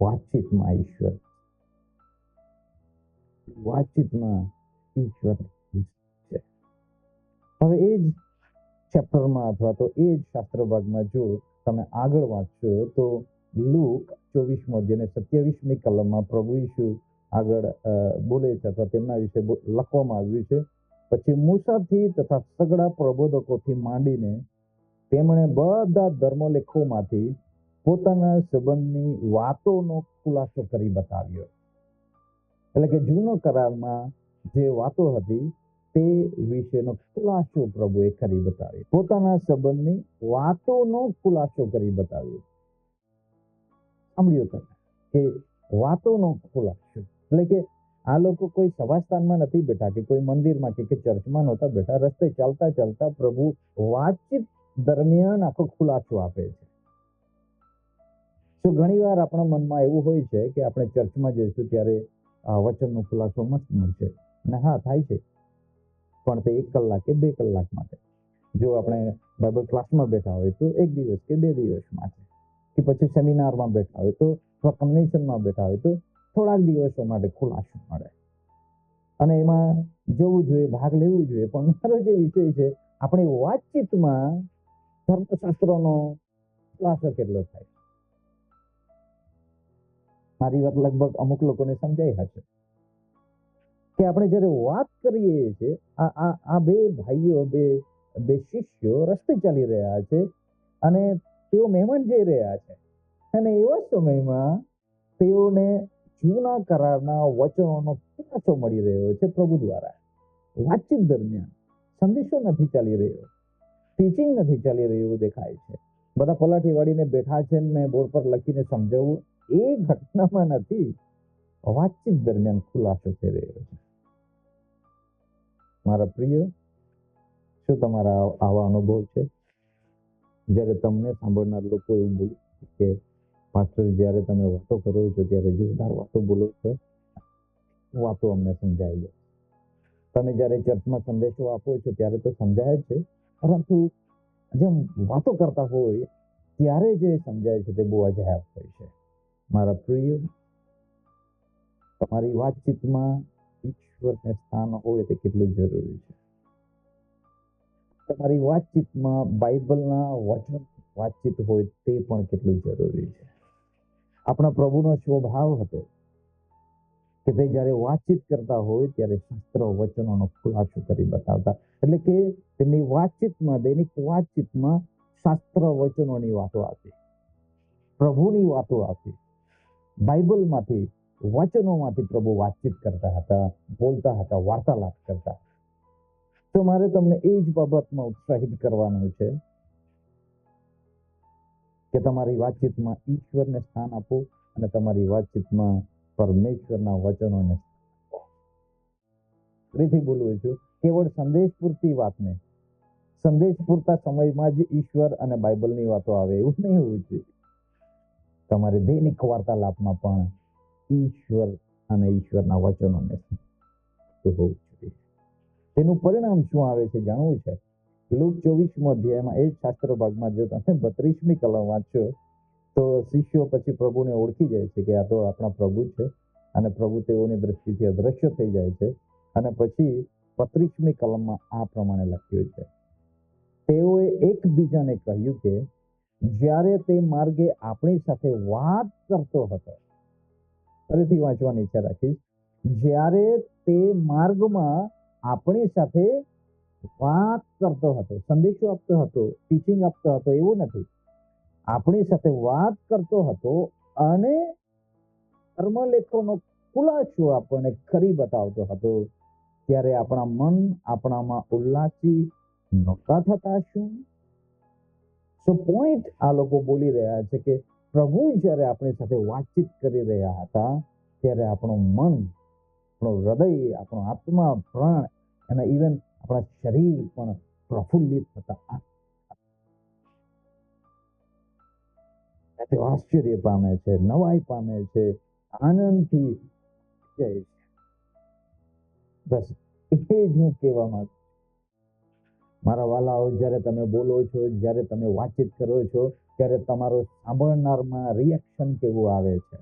વાતચીતમાં ઈશ્વર, વાતચીતમાં ઈશ્વર છે. હવે એ જ ચેપ્ટરમાં અથવા તો એ જ શાસ્ત્ર ભાગમાં જો તમે આગળ વાંચશો તો લુક 24 જેને 27મી કલમમાં પ્રભુ ઈસુ આગળ બોલે છે અથવા તેમના વિશે લખવામાં આવ્યું છે. પછી મૂસાથી તથા સગળા પ્રબોધકોથી માંડીને તેમણે બધા ધર્મલેખોમાંથી પોતાના સંબંધની વાતોનો ખુલાસો કરી બતાવ્યો. એટલે કે જૂનો કરારમાં જે વાતો હતી તે વિશેનો ખુલાસો પ્રભુએ કરી બતાવ્યો. પોતાના સંબંધની વાતોનો ખુલાસો કરી બતાવ્યો. સાંભળ્યું તમે કે વાતોનો ખુલાસો, એટલે કે આ લોકો કોઈ સભાસ્થાનમાં નથી બેઠા કે કોઈ મંદિરમાં કે ચર્ચમાં નહોતા બેઠા. રસ્તે ચાલતા ચાલતા પ્રભુ વાતચીત દરમિયાન આખો ખુલાસો આપે છે. તો ઘણી વાર આપણા મનમાં એવું હોય છે કે આપણે ચર્ચમાં જઈશું ત્યારે વચનનો ખુલાસો મસ્ત મળશે, અને હા, થાય છે, પણ તે 1 કલાક કે 2 કલાક માટે. જો આપણે બાઇબલ ક્લાસમાં બેઠા હોય તો 1 દિવસ કે 2 દિવસ માટે, કે પછી સેમિનારમાં બેઠા હોય તો અથવા કન્વેન્શનમાં બેઠા હોય તો થોડાક દિવસો માટે ખુલાસો મળે અને એમાં જવું જોઈએ, ભાગ લેવું જોઈએ. પણ મારો જે વિષય છે, આપણી વાતચીતમાં ધર્મશાસ્ત્રનો ખુલાસો કેટલો થાય? મારી વાત લગભગ અમુક લોકોને સમજાઈ હશે કે આપણે જ્યારે વાત કરીએ છીએ, આ બે ભાઈઓ, બે શિષ્યો રસ્તે ચાલી રહ્યા છે અને તેઓ મહેમાન જઈ રહ્યા છે, અને એવા સમયમાં તેઓને જૂના કરારના વચનોનો ખુલાસો મળી રહ્યો છે પ્રભુ દ્વારા. વાતચીત દરમિયાન સંદેશો નથી ચાલી રહ્યો, ટીચિંગ નથી ચાલી રહ્યું દેખાય છે. બધા પલાઠી વાળીને બેઠા છે ને મેં બોર્ડ પર લખીને સમજાવવું, એ ઘટનામાં નથી. વાતચીત દરમિયાન ખુલાસો થઈ રહ્યો છે. મારા પ્રિય, શું તમારા આવા અનુભવ છે? જ્યારે તમને સાંભળનાર લોકો એવું બોલે કે પાસ્ટર, જ્યારે તમે વાતો કરો છો ત્યારે જોરદાર વાતો બોલો છો, વાતો અમને સમજાય છે. તમે જ્યારે ચર્ચમાં સંદેશો આપો છો ત્યારે તો સમજાય છે, પરંતુ જેમ વાતો કરતા હોય ત્યારે જે સમજાય છે તે બહુ અજાયબ હોય છે. મારા પ્રિય, તમારી વાતચીતમાં ઈશ્વરને સ્થાન હોય તે કેટલું જરૂરી છે. તમારી વાતચીતમાં બાઇબલના વચન વાતચીત હોય તે પણ કેટલું જરૂરી છે. આપણા પ્રભુનો સ્વભાવ હતો કે તે જ્યારે વાતચીત કરતા હોય ત્યારે શાસ્ત્ર વચનોનો ખુલાસો કરી બતાવતા. એટલે કે તેમની વાતચીતમાં, દૈનિક વાતચીતમાં શાસ્ત્ર વચનોની વાતો આવતી, પ્રભુની વાતો આવતી, બાઇબલમાંથી વચનોમાંથી પ્રભુ વાતચીત કરતા હતા, બોલતા હતા, વાર્તાલાપ કરતા. તો મારે તમને એ જ બાબતમાં ઉત્સાહિત કરવાનું છે કે તમારી વાતચીતમાં ઈશ્વરને સ્થાન આપો અને તમારી વાતચીતમાં પરમેશ્વરના વચનોને સ્થાન આપો. ફરીથી બોલું છું, કેવળ સંદેશ પૂરતી વાત નહીં, સંદેશ પૂરતા સમયમાં જ ઈશ્વર અને બાઇબલની વાતો આવે એવું નહીં હોવું જોઈએ. તમારે દૈનિક વાર્તાલાપમાં પણ ઈશ્વર અને ઈશ્વરના વચનોને હોવું જોઈએ. તેનું પરિણામ શું આવે છે જાણવું છે? લુક 24મો અધ્યાયમાં એ જ શાસ્ત્ર ભાગમાં જો તમે 32મી કલમ વાંચો તો શિષ્યો પછી પ્રભુને ઓળખી જાય છે કે આ તો આપણા પ્રભુ છે, અને પ્રભુ તેઓની દ્રષ્ટિથી અદ્રશ્ય થઈ જાય છે. અને પછી 32મી કલમમાં આ પ્રમાણે લખ્યું છે, તેઓએ એકબીજાને કહ્યું કે જ્યારે તે માર્ગે આપણી સાથે વાત કરતો હતો. ફરીથી વાંચવાની ઈચ્છા રાખીશ. જ્યારે તે માર્ગમાં આપણી સાથે વાત કરતો હતો, સંદેશો આપતો હતો, ટીચિંગ આપતો હતો એવું નથી, આપણી સાથે વાત કરતો હતો અને કર્મલેખોનો ખુલાસો આપણને કરી બતાવતો હતો, ત્યારે આપણા મન આપણામાં ઉલ્લાસી નહોતા થતા શું? સો પોઈન્ટ આ લોકો બોલી રહ્યા છે કે પ્રભુ જ્યારે આપણી સાથે વાતચીત કરી રહ્યા હતા ત્યારે આપણું મન, આપણું હૃદય, આપણો આત્મા, પ્રાણ અને ઇવન આપણા શરીર પણ પ્રફુલ્લિત થતા. તેઓ આશ્ચર્ય પામે છે, નવાઈ પામે છે, આનંદથી જાય છે. બસ એ જ હું કહેવા માંગુ. મારા વાલાઓ, જ્યારે તમે બોલો છો, જ્યારે તમે વાતચીત કરો છો, ત્યારે તમારો સાંભળનારમાં રિએક્શન કેવું આવે છે?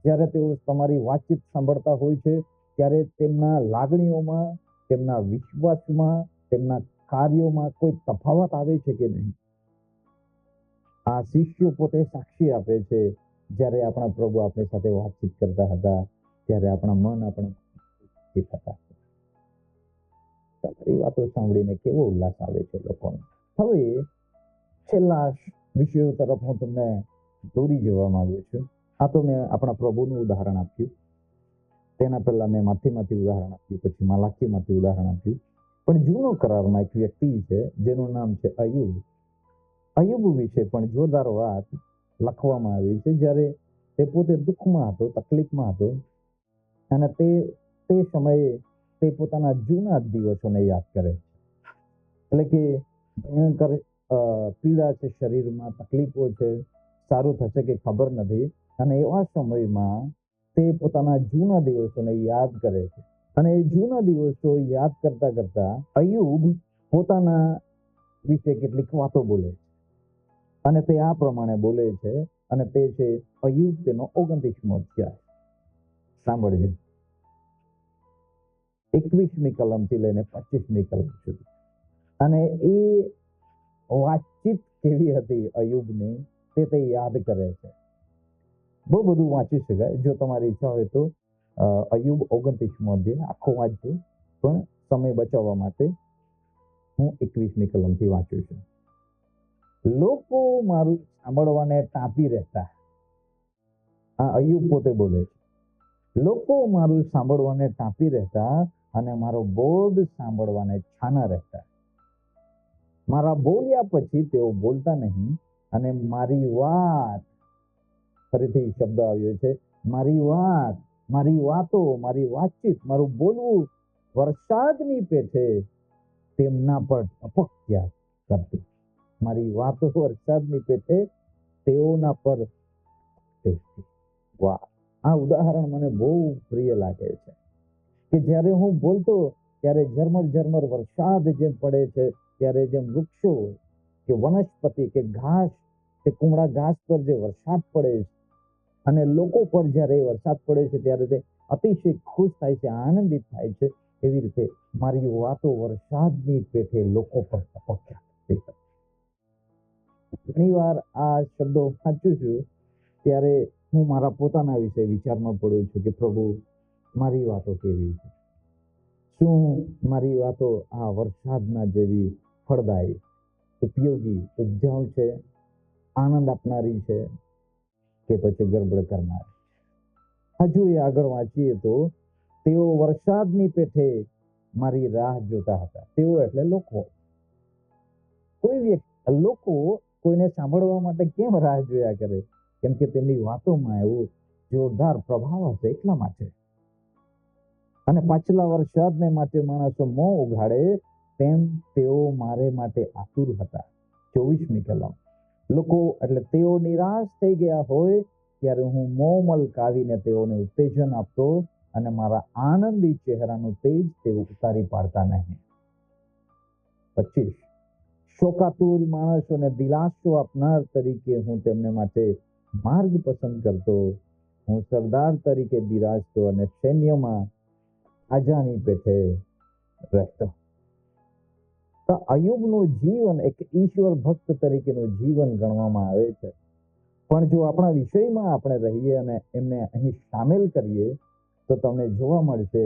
જ્યારે તેઓ તમારી વાતચીત સાંભળતા હોય છે ત્યારે તેમના લાગણીઓમાં, તેમના વિશ્વાસમાં, તેમના કાર્યોમાં કોઈ તફાવત આવે છે કે નહીં? આ શિષ્યો પોતે સાક્ષી આપે છે, જ્યારે આપણા પ્રભુ આપણી સાથે વાતચીત કરતા હતા ત્યારે આપણા મન આપણા થતા. તમારી વાતો સાંભળીને કેવો ઉલ્લાસ આવે છે લોકોને. હવે છેલ્લા વિષયો તરફ હું તમને દોરી જવા માંગુ છું. આ તો મેં આપણા પ્રભુનું ઉદાહરણ આપ્યું, તેના પહેલા મેં માથીમાંથી ઉદાહરણ આપ્યું, પછી માલાખીમાંથી ઉદાહરણ આપ્યું. પણ જૂનો કરારમાં એક વ્યક્તિ છે જેનું નામ છે અયુબ. અયુબ વિશે પણ જોરદાર વાત લખવામાં આવી છે. જ્યારે તે પોતે દુઃખમાં હતો, તકલીફમાં હતો, અને તે સમયે તે પોતાના જૂના દિવસોને યાદ કરે છે. એટલે કે ભયંકર પીડા છે, શરીરમાં તકલીફો છે, સારું થશે કે ખબર નથી, અને એવા સમયમાં તે પોતાના જૂના દિવસોને યાદ કરે છે. અને એ જૂના દિવસો યાદ કરતા કરતા અયુબ પોતાના વિશે કેટલીક વાતો બોલે છે, અને તે આ પ્રમાણે બોલે છે, અને તે છે અયુબ તેનો 29મો અધ્યાય. સાંભળજો, 21મી કલમથી લઈને 25મી કલમ સુધી. અને એ વાતચીત કેવી હતી અયુબની તે યાદ કરે છે. બહુ બધું વાંચી શકાય, જો તમારી ઈચ્છા હોય તો અયુબ 29મો અધ્યાય આખો વાંચજો, પણ સમય બચાવવા માટે હું 21મી કલમથી વાંચું છું. લોકો મારું સાંભળવાને ટાંપી રહેતા. આ અયુબ પોતે બોલે છે. લોકો મારું સાંભળવાને ટાંપી રહેતા અને મારો બોધ સાંભળવાને છાના રહેતા. મારા બોલ્યા પછી તેઓ બોલતા નહીં, અને મારી વાત, ફરીથી શબ્દ આવ્યો છે, મારી વાત, મારી વાતો, મારી વાતચીત, મારું બોલવું વરસાદની પેઠે તેમના પર ટપક્યા કરતી. મારી વાતો વરસાદની પેઠે તેઓના પર. વાહ, આ ઉદાહરણ મને બહુ પ્રિય લાગે છે કે જ્યારે હું બોલતો ત્યારે ઝરમર ઝરમર વરસાદ જેમ પડે છે, ત્યારે જેમ વૃક્ષો કે વનસ્પતિ કે ઘાસ કે કુમળા ઘાસ પર જે વરસાદ પડે છે, અને લોકો પર જ્યારે વરસાદ પડે છે ત્યારે તે અતિશય ખુશ થાય છે, આનંદિત થાય છે, એવી રીતે મારી વાતો વરસાદની પેઠે લોકો પર ટપક્યા. ઘણી વાર આ શબ્દો વાંચું છું ત્યારે હું મારા પોતાના વિશે વિચારમાં પડું છું કે પ્રભુ, મારી વાતો કેવી છે? શું મારી વાતો આ વરસાદના જેવી ફળદાયી, ઉપયોગી, ઉપજાઉ છે, આનંદ આપનારી છે, કે પછી ગડબડ કરનારી? હજુ એ આગળ વાંચીએ તો તેઓ વરસાદની પેઠે મારી રાહ જોતા હતા. તેઓ એટલે લોકો. કોઈ વ્યક્તિ લોકો કોઈને સાંભળવા માટે કેમ રાહ જોયા કરે? કેમ કે તેમની વાતોમાં એવું જોરદાર પ્રભાવ હશે એટલા માટે. અને પાછલા વરસાદને માટે માણસો મોં ઉઘાડે તેમ તેઓ મારે માટે આતુર હતા. 24મી કલમ. લોકો એટલે તેઓ નિરાશ થઈ ગયા હોય ત્યારે હું મોં મલકાવીને તેઓને ઉત્તેજન આપતો અને મારા આનંદી ચહેરાનું તેજ તેઓ ઉતારી પાડતા નહીં. 25. શોકાતુર માણસોને દિલાસો આપનાર તરીકે હું તેમને માટે માર્ગ પસંદ કરતો. હું સરદાર તરીકે બિરાજતો અને સૈન્યમાં આજાની પેઠે રહેતો. તો અયુબનું જીવન એક ઈશ્વર ભક્ત તરીકેનું જીવન ગણવામાં આવે છે. પણ જો આપણા વિષયમાં આપણે રહીએ અને એમને અહીં સામેલ કરીએ તો તમને જોવા મળશે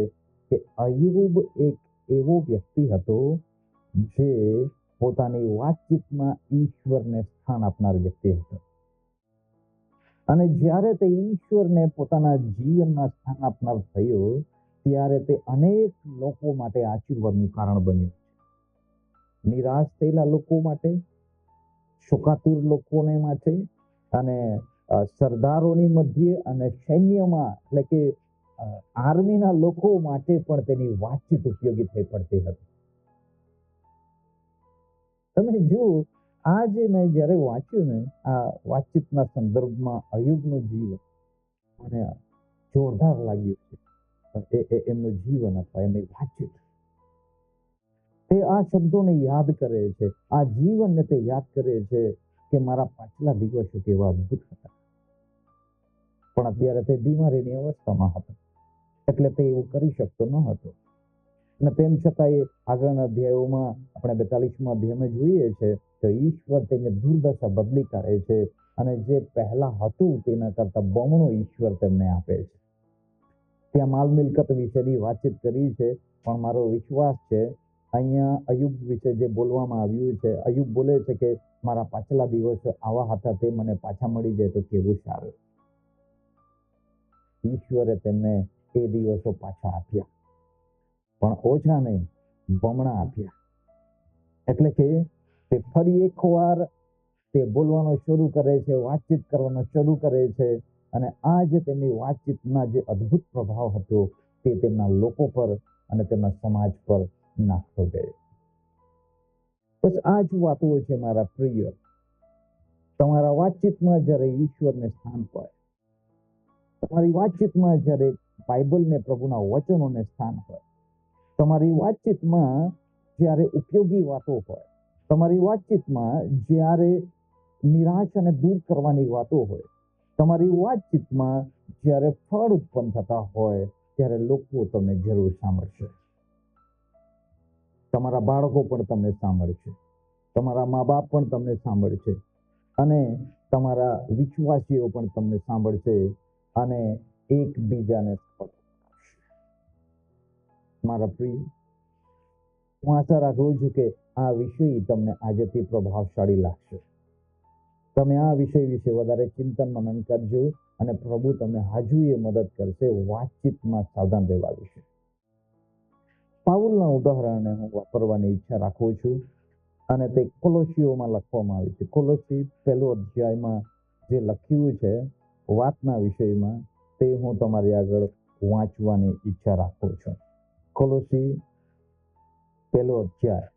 કે અયુબ એક એવો વ્યક્તિ હતો જે પોતાની વાતચીતમાં ઈશ્વરને સ્થાન આપનાર વ્યક્તિ હતો. અને જ્યારે તે ઈશ્વરને પોતાના જીવનમાં સ્થાન આપનાર થયો ત્યારે તે અનેક લોકો માટે આશીર્વાદનું કારણ બન્યું. નિરાશ થયેલા લોકો માટે, શોકાતુર લોકોને માટે અને સરદારોની મધ્યે અને સૈન્યમાં એટલે કે આર્મીના લોકો માટે પણ તેની વાતચીત ઉપયોગી થઈ પડતી હતી. તમે જુઓ, આ જે મેં જ્યારે વાંચ્યું ને આ વાતચીતના સંદર્ભમાં અયુબનું જીવન મને જોરદાર લાગ્યું છે. એમનું જીવન અથવા એમની વાતચીત, તે આ શબ્દોને યાદ કરે છે, આ જીવનને તે યાદ કરે છે કે મારા પાછલા દિવસો કેવા અદ્ભુત હતા. પણ અત્યારે તે બીમારીની અવસ્થામાં હતો એટલે તે એવું કરી શકતો ન હતો. અને તેમ છતાં એ આગળના અધ્યાયોમાં આપણે 42મા અધ્યાયમાં જોઈએ છે તો ઈશ્વર તેની દુર્દશા બદલી કાઢે છે અને જે પહેલા હતું તેના કરતા બમણું ઈશ્વર તેમને આપે છે. ત્યાં માલ મિલકત વિશેની વાતચીત કરી છે, પણ મારો વિશ્વાસ છે અહીંયા અયુબ વિશે જે બોલવામાં આવ્યું છે, અયુબ બોલે છે કે મારા પાછલા દિવસો આવા હતા તે મને પાછા મળી જાય તો કેવું સારું. ઈશ્વરે તેમને એ દિવસો પાછા આપ્યા, પણ ઓછા નહીં, બમણા આપ્યા. એટલે કે તે ફરી એકવાર તે બોલવાનો શરૂ કરે છે, વાતચીત કરવાનો શરૂ કરે છે અને આ જે તેમની વાતચીતના જે અદ્ભુત પ્રભાવ હતો તે તેમના લોકો પર અને તેમના સમાજ પર નાખતો ગયો. બસ આ જ વાતો છે મારા પ્રિય. તમારા વાતચીતમાં જ્યારે ઈશ્વરને સ્થાન હોય, તમારી વાતચીતમાં જ્યારે બાઇબલને પ્રભુના વચનોને સ્થાન હોય, તમારી વાતચીતમાં જ્યારે ઉપયોગી વાતો હોય, તમારી વાતચીતમાં જ્યારે નિરાશ અને દૂર કરવાની વાતો હોય, તમારી વાતચીતમાં જ્યારે ફળ ઉત્પન્ન થતા હોય ત્યારે લોકો તમને જરૂર સાંભળશે. તમારા બાળકો પણ તમને સાંભળશે, તમારા મા બાપ પણ તમને સાંભળશે અને તમારા વિશ્વાસીઓ પણ તમને સાંભળશે અને એકબીજાને મારા પ્રિય, હું આશા રાખું છું કે આ વિષય તમને આજથી પ્રભાવશાળી લાગશે. તમે આ વિષય વિશે વધારે ચિંતન મનન કરજો અને પ્રભુ તમને હજુ એ મદદ કરશે વાતચીતમાં સાવધાન રહેવા વિશે. પાઉલના ઉદાહરણને હું વાપરવાની ઈચ્છા રાખું છું અને તે કોલોસીઓમાં લખવામાં આવ્યું છે. કોલોસી 1 અધ્યાયમાં જે લખ્યું છે વાતના વિષયમાં તે હું તમારી આગળ વાંચવાની ઈચ્છા રાખું છું. કોલોસી 1 અધ્યાય,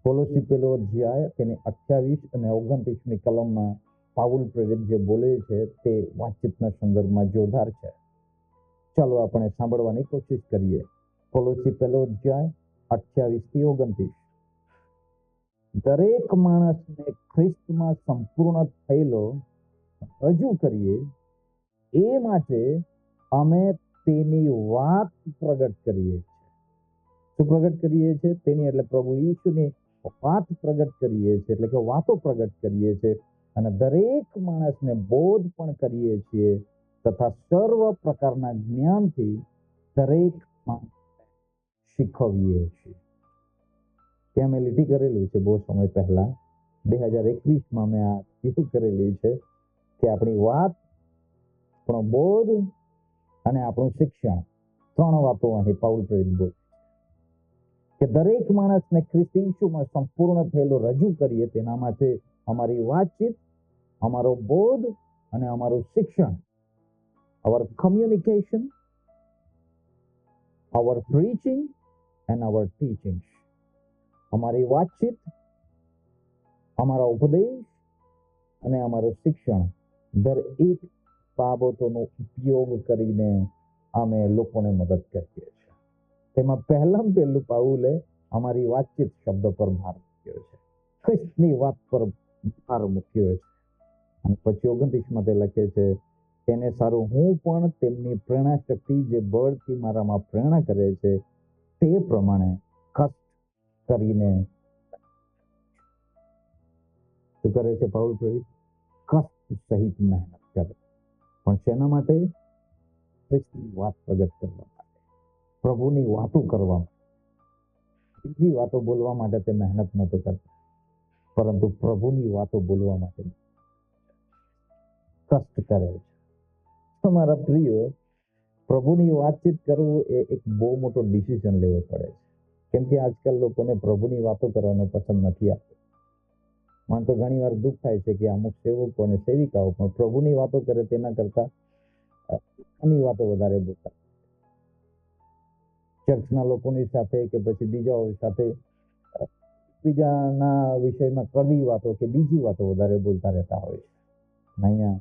કોલોસી 1 અધ્યાય તેની 28 અને 29મી કલમમાં પાઉલ પ્રેરિત જે બોલે છે તે વાતચીતના સંદર્ભમાં જોરદાર છે. ચાલો આપણે સાંભળવાની કોશિશ કરીએ. કોલોસી 1 અધ્યાય 28 થી 29. દરેક માણસને ખ્રિસ્તમાં સંપૂર્ણ થયેલો રજૂ કરીએ એ માટે અમે તેની વાત પ્રગટ કરીએ છીએ. શું પ્રગટ કરીએ છીએ? તેની એટલે પ્રભુ ઈસુની વાત પ્રગટ કરીએ છીએ, એટલે કે વાતો પ્રગટ કરીએ છીએ અને દરેક માણસને બોધ પણ કરીએ છીએ તથા સર્વ પ્રકારના જ્ઞાનથી દરેક માણસને શીખવીએ છીએ. ત્યાં મેં લીટી કરેલું છે બહુ સમય પહેલા 2021માં મેં આ લીટી કરેલી છે કે આપણી વાત આપણો બોધ અને આપણું શિક્ષણ, 3 વાતો અહીં પાઉલ પ્રેરિત બોલે કે દરેક માણસને ખ્રિસ્ત ઈસુમાં સંપૂર્ણ થયેલો રજૂ કરીએ, તેના માટે અમારી વાતચીત, અમારો બોધ અને અમારું શિક્ષણ, our communication, our preaching and our teachings, અમારી વાતચીત, અમારા ઉપદેશ અને અમારું શિક્ષણ, દરેક બાબતોનો ઉપયોગ કરીને અમે લોકોને મદદ કરીએ છીએ. તેમાં પહેલું પાઉલે અમારી વાતચીત શબ્દ પર ભાર મૂક્યો છે, ખ્રિસ્તની વાત પર ભાર મૂક્યો છે. અને પછી 29 તે લખે છે, તેને સારું હું પણ તેમની પ્રેરણા શક્તિ જે બળથી મારામાં પ્રેરણા કરે છે તે પ્રમાણે કષ્ટ કરીને શું કરે છે પાઉલ પ્રેરિત? કષ્ટ સહિત મહેનત કરે. પણ શેના માટે? ખ્રિસ્તની વાત પ્રગટ કરવા માટે, પ્રભુની વાતો કરવા માટે. બીજી વાતો બોલવા માટે તે મહેનત નહોતો કરતા, પરંતુ પ્રભુની વાતો બોલવા માટે કષ્ટ કરે છે. તમારા પ્રિય, પ્રભુની વાતચીત કરવું એ એક બહુ મોટો ડિસિઝન લેવો પડે છે. કેમ કે આજકાલ લોકોને પ્રભુની વાતો કરવાનો પસંદ નથી આવતો. મને તો ઘણી વાર દુઃખ થાય છે કે અમુક સેવકો અને સેવિકાઓ પણ પ્રભુની વાતો કરે તેના કરતા આની વાતો વધારે બોલતા, ચર્ચના લોકોની સાથે કે પછી બીજાઓ સાથે બીજાના વિષયમાં કડવી વાતો કે બીજી વાતો વધારે બોલતા રહેતા હોય છે. અહીંયા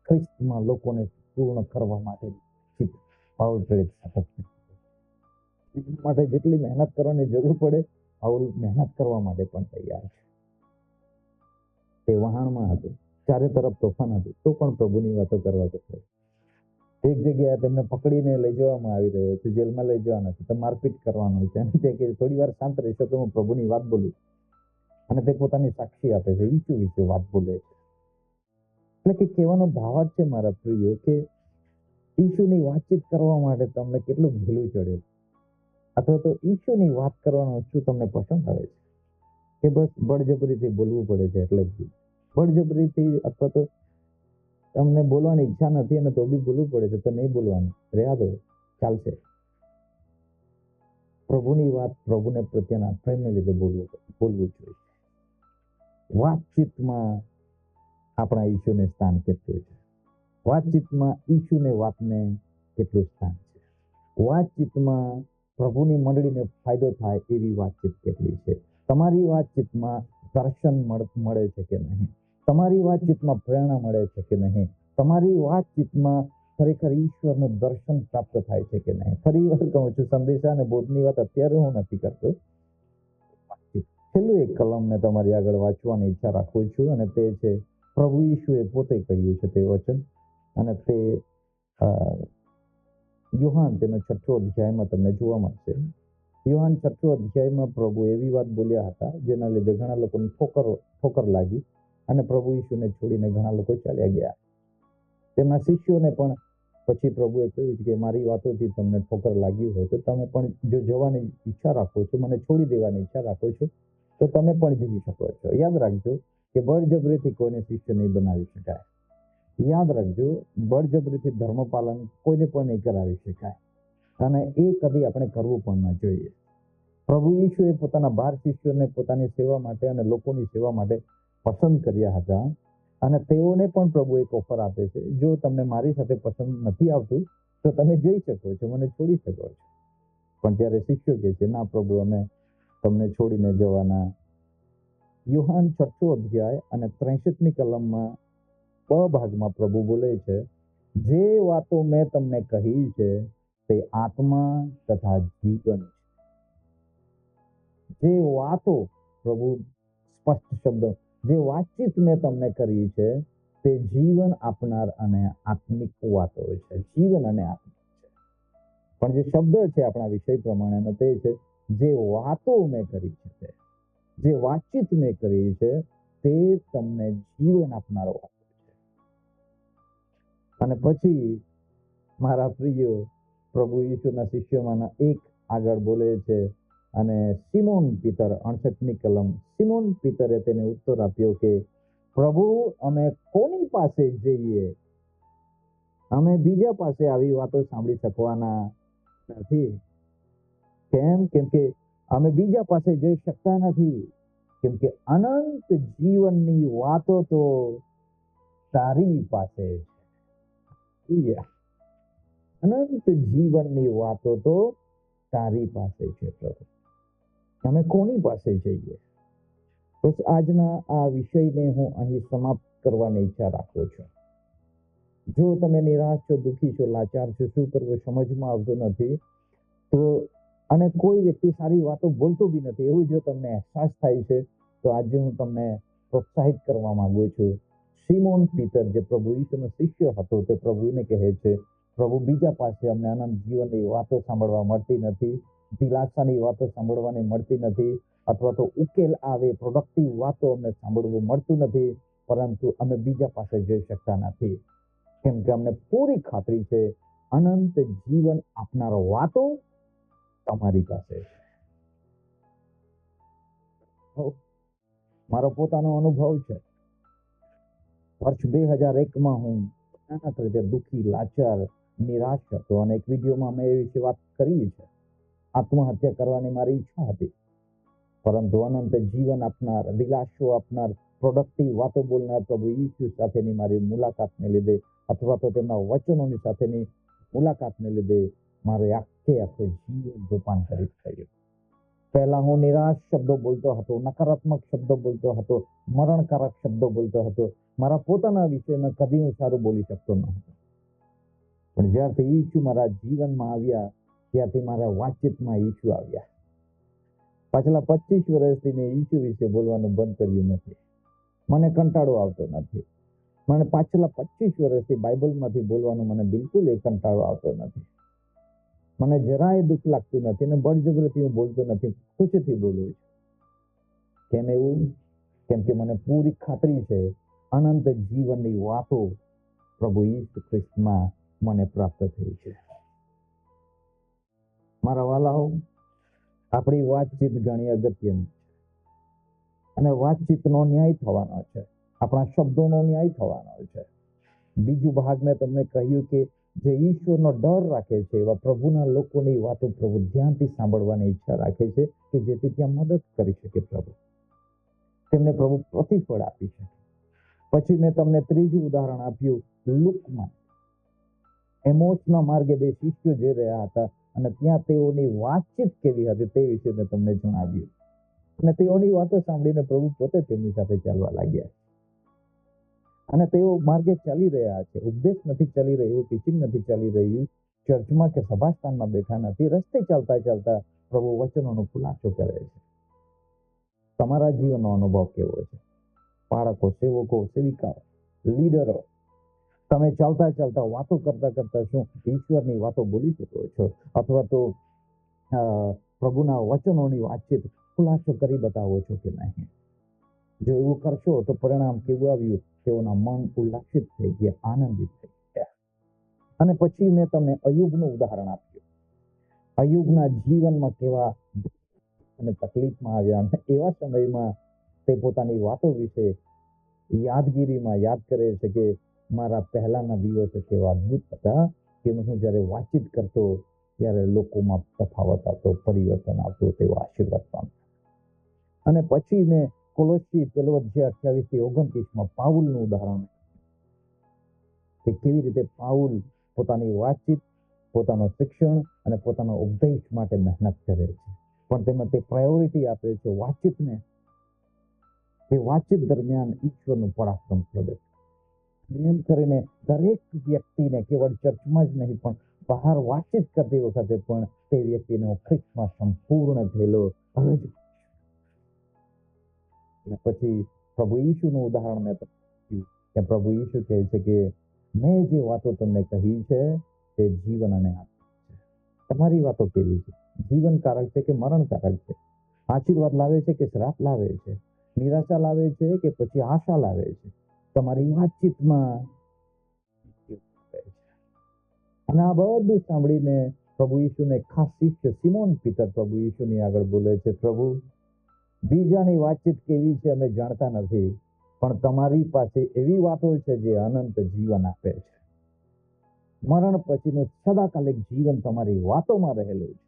ખ્રિસ્તમાં લોકોને પૂર્ણ કરવા માટે પાઉલ પ્રેરિત માટે જેટલી મહેનત કરવાની જરૂર પડે, પાઉલ મહેનત કરવા માટે પણ તૈયાર છે. તે વહાણમાં હતું, ચારે તરફ તોફાન હતું, તો પણ પ્રભુની વાતો કરવા જતો. એક જગ્યાએ તેમને પકડીને લઈ જવામાં આવી રહ્યો છે, જેલમાં લઈ જવાના છે, તો મારપીટ કરવાનું છે. અને તે કે થોડી વાર શાંત રહેશો તો હું પ્રભુની વાત બોલું. અને તે પોતાની સાક્ષી આપે છે, ઈસુ વિશે વાત બોલે છે. એટલે કે કહેવાનો ભાવાર્થ છે મારા પ્રિયો કે ઈસુની વાતચીત કરવા માટે તમને કેટલું ભૂલું ચડે, અથવા તો ઈસુની વાત કરવાનું શું તમને પસંદ આવે છે કે બસ બળજબરીથી બોલવું પડે છે એટલે બળજબરીથી, અથવા તો તમને બોલવાની ઈચ્છા નથી અને તો બી બોલવું પડે છે તો નહીં બોલવાનું, રહ્યા દો, ચાલશે. પ્રભુની વાત, પ્રભુને પ્રત્યેના પ્રેમને લીધે બોલવું જોઈએ. વાતચીતમાં આપણા ઈશુને સ્થાન કેટલું છે? વાતચીતમાં ઈશુને વાતને કેટલું સ્થાન છે? વાતચીતમાં પ્રભુની મંડળીને ફાયદો થાય એવી વાતચીત કેટલી છે? તમારી વાતચીતમાં દર્શન મળે છે કે નહીં? તમારી વાતચીતમાં પ્રેરણા મળે છે કે નહીં? તમારી વાતચીતમાં ખરેખર ઈશ્વરનું દર્શન પ્રાપ્ત થાય છે કે નહીં? ફરી વાર કહું છું, સંદેશા અને બોધની વાત અત્યારે હું નથી કરતો. છેલ્લું એક કલમ મેં તમારી આગળ વાંચવાની ઈચ્છા રાખું છું, અને તે છે પ્રભુ ઈશુએ પોતે કહ્યું છે તે વચન, અને તે યોહાન તેનો 6 અધ્યાયમાં તમને જોવા મળશે. યોહાન 6 અધ્યાયમાં પ્રભુ એવી વાત બોલ્યા હતા જેના લીધે ઘણા લોકોને ઠોકર લાગી અને પ્રભુ ઈશુને છોડીને ઘણા લોકો ચાલ્યા ગયા. તેમના શિષ્યોને પણ પછી પ્રભુએ કહ્યું કે મારી વાતોથી તમને ઠોકર લાગી હોય તો તમે પણ જો જવાની ઈચ્છા રાખો છો, મને છોડી દેવાની ઈચ્છા રાખો છો, તો તમે પણ જઈ શકો છો. યાદ રાખજો કે બળજબરીથી કોઈને શિષ્ય નહીં બનાવી શકાય. યાદ રાખજો, બળજબરીથી ધર્મપાલન કોઈને પણ નહીં કરાવી શકાય, અને એ કદી આપણે કરવું પણ ન જોઈએ. પ્રભુ ઈશુએ પોતાના 12 શિષ્યોને પોતાની સેવા માટે અને લોકોની સેવા માટે પસંદ કર્યા હતા, અને તેઓને પણ પ્રભુ એક ઓફર આપે છે, જો તમને મારી સાથે પસંદ નથી આવતું તો તમે જઈ શકો છો, મને છોડી શકો છો. પણ ત્યારે શિષ્યો કહે છે, ના પ્રભુ, અમે તમને છોડીને જવાના. યોહાન 6 અધ્યાય અને 63મી કલમમાં ભાગમાં પ્રભુ બોલે છે, જે વાતો મેં તમને કહી છે તે આત્મા તથા જીવન છે. જે વાતો, પ્રભુ સ્પષ્ટ શબ્દ, જે વાતચીત મેં તમને કરી છે તે જીવન આપનાર અને આત્મિક વાતો છે. જીવન અને આત્મિક છે. પણ જે શબ્દ છે આપણા વિષય પ્રમાણેનો તે છે, જે વાતો મેં કરી છે, જે વાતચીત મેં કરી છે તે તમને જીવન આપનારો વાતો છે. અને પછી મારા પ્રિય પ્રભુ ઈશુના શિષ્યોમાંના એક આગળ બોલે છે, અને સિમોન પીતર 68મી કલમ, સિમોન પીતરે તેને ઉત્તર આપ્યો કે પ્રભુ, અમે કોની પાસે જઈએ? અમે બીજા પાસે આવી વાતો સાંભળી શકવાના નથી. કેમ? કેમ કે અમે બીજા પાસે જઈ શકતા નથી, કેમ કે અનંત જીવનની વાતો તો તારી પાસે છે. અનંત જીવનની વાતો તો તારી પાસે છે પ્રભુ. અમે કોની પાસે જઈએ? બસ આજના આ વિષયને હું અહીં સમાપ્ત કરવાની ઈચ્છા રાખું છું. જો તમે નિરાશ છો, દુઃખી છો, લાચાર છો, શું કરવું સમજમાં આવતું નથી, તો અને કોઈ વ્યક્તિ સારી વાતો બોલતો બી નથી, એવું જો તમને અહેસાસ થાય છે, તો આજે હું તમને પ્રોત્સાહિત કરવા માંગુ છું. સિમોન પીટર, જે પ્રભુ ઈસુનો શિષ્ય હતો, તે પ્રભુને કહે છે, પ્રભુ બીજા પાસે અમને અનંત જીવનની વાતો સાંભળવા મળતી નથી, દિલાસાની વાતો સાંભળવાની મળતી નથી, અથવા તો ઉકેલ આવે પ્રોડક્ટિવ વાતો અમને સાંભળવું મળતું નથી, પરંતુ અમે બીજા પાસે જઈ શકતા નથી, કેમ કે અમને પૂરી ખાતરી છે અનંત જીવન આપનારો વાતો તમારી પાસે છે. મારો પોતાનો અનુભવ છે. વર્ષ 2001માં હું અચાનક રીતે દુઃખી, લાચાર, નિરાશ હતો, અને એક વિડીયોમાં મેં એ વિશે વાત કરી છે. આત્મહત્યા કરવાની મારી ઈચ્છા હતી, પરંતુ અનંત જીવન આપનાર, દિલાસો આપનાર, પ્રોડક્ટિવ વાતો બોલનાર પ્રભુ ઈસુ સાથેની મારી મુલાકાતને લીધે, અથવા તો તેમના વચનોની સાથેની મુલાકાતને લીધે મારો આખો જીવન રૂપાંતરિત થયું. પહેલા હું નિરાશ શબ્દો બોલતો હતો, નકારાત્મક શબ્દો બોલતો હતો, મરણકારક શબ્દો બોલતો હતો. મારા પોતાના વિષયમાં કદી હું સારું બોલી શકતો ન હતો. પણ જ્યારથી ઈસુ મારા જીવનમાં આવ્યા, ત્યારથી મારા વાતચીતમાં ઈસુ આવ્યા. પાછલા 25 વર્ષથી મેં ઈસુ વિશે બોલવાનું બંધ કર્યું નથી. મને કંટાળો આવતો નથી. મને પાછલા 25 વર્ષથી બાઇબલમાંથી બોલવાનું મને બિલકુલ કંટાળો આવતો નથી. મને જરાય દુઃખ લાગતું નથી, અને બળજબરીથી હું બોલતો નથી, ખુશીથી બોલું છું. કેમ એવું? કેમ કે મને પૂરી ખાતરી છે અનંત જીવનની વાતો પ્રભુ ઈસુ ખ્રિસ્તમાં મને પ્રાપ્ત થઈ છે. મારા વાલાઓ, આપણી વાતચીત ઘણી અગત્યની છે, અને વાતચીતનો ન્યાય થવાનો છે, આપણા શબ્દોનો ન્યાય થવાનો છે. બીજું ભાગ મેં તમને કહ્યું કે જે ઈશ્વરનો ડર રાખે છે, એવા પ્રભુના લોકોની વાતો પ્રભુ ધ્યાનથી સાંભળવાની ઈચ્છા રાખે છે, કે જેથી ત્યાં મદદ કરી શકે પ્રભુ, તેમને પ્રભુ પ્રતિફળ આપી શકે. પછી મેં તમને ત્રીજું ઉદાહરણ આપ્યું લુકમાં. એમોસના માર્ગે 2 શિષ્યો જઈ રહ્યા હતા, અને ત્યાં તેઓની વાતચીત કેવી હતી તે વિશે મેં તમને જણાવ્યું, અને તેઓની વાતો સાંભળીને પ્રભુ પોતે તેમની સાથે ચાલવા લાગ્યા. અને તેઓ માર્ગે ચાલી રહ્યા છે, ઉપદેશ નથી ચાલી રહ્યું, ટીચિંગ નથી ચાલી રહ્યું, ચર્ચમાં કે સભાસ્થાનમાં બેઠા નથી, રસ્તે ચાલતા ચાલતા પ્રભુ વચનોનો ખુલાસો કરે છે. તમારા જીવનનો અનુભવ કેવો છે? બાળકો, સેવકો, સેવિકાઓ, લીડરો, તમે ચાલતા ચાલતા વાતો કરતા કરતા શું ઈશ્વરની વાતો બોલી શકો છો, અથવા તો પ્રભુના વચનોની વાતચીત ખુલાસો કરી બતાવો છો કે નહીં? જો એવું કરશો તો પરિણામ કેવું આવ્યું? તેઓના મન ઉલ્લાસિત થઈ ગયા, આનંદિત થઈ ગયા. અને પછી મેં તમને અયુબનું ઉદાહરણ આપ્યું. અયુબના જીવનમાં કેવા અને તકલીફમાં આવ્યા, અને એવા સમયમાં તે પોતાની વાતો વિશે યાદગીરીમાં યાદ કરે છે કે મારા પહેલાના દિવસો કેવા અદ્ભુત હતા, કે હું જ્યારે વાતચીત કરતો ત્યારે લોકોમાં તફાવત આવતો, પરિવર્તન આવતું, તેવો આશીર્વાદ પામતો. અને પછી મેં કોલોસી 1:28-29 પાઉલનું ઉદાહરણ, કે કેવી રીતે પાઉલ પોતાની વાતચીત, પોતાનું શિક્ષણ અને પોતાનો ઉપદેશ માટે મહેનત કરે છે, પણ તેમાં તે પ્રાયોરિટી આપે છે વાતચીતને. એ વાતચીત દરમિયાન ઈશ્વરનું પરાક્રમ પ્રગટ. એમ કરીને દરેક વ્યક્તિને કેવળ ચર્ચમાં જ નહીં, પણ બહાર વાતચીત કરતી વખતે પણ તે વ્યક્તિનો ખ્રિસ્તમાં સંપૂર્ણ થયેલો રજ. પછી પ્રભુ ઈસુનું ઉદાહરણ મેં કહ્યું કે પ્રભુ ઈસુ કહે છે કે મેં જે વાતો તમને કહી છે તે જીવન અને આત્મા છે. તમારી વાતો કેવી છે? જીવનકારક છે કે મરણકારક છે? આશીર્વાદ લાવે છે કે શ્રાપ લાવે છે? નિરાશા લાવે છે કે પછી આશા લાવે છે? તમારી વાતચીતમાં. અને આ બધું સાંભળીને પ્રભુ ઈસુને ખાસ શિષ્ય સિમોન પીટર પ્રભુ ઈસુની આગળ બોલે છે, પ્રભુ, બીજાની વાતચીત કેવી છે અમે જાણતા નથી, પણ તમારી પાસે એવી વાતો છે જે અનંત જીવન આપે છે. મરણ પછીનું સદાકાલિક જીવન તમારી વાતોમાં રહેલું છે.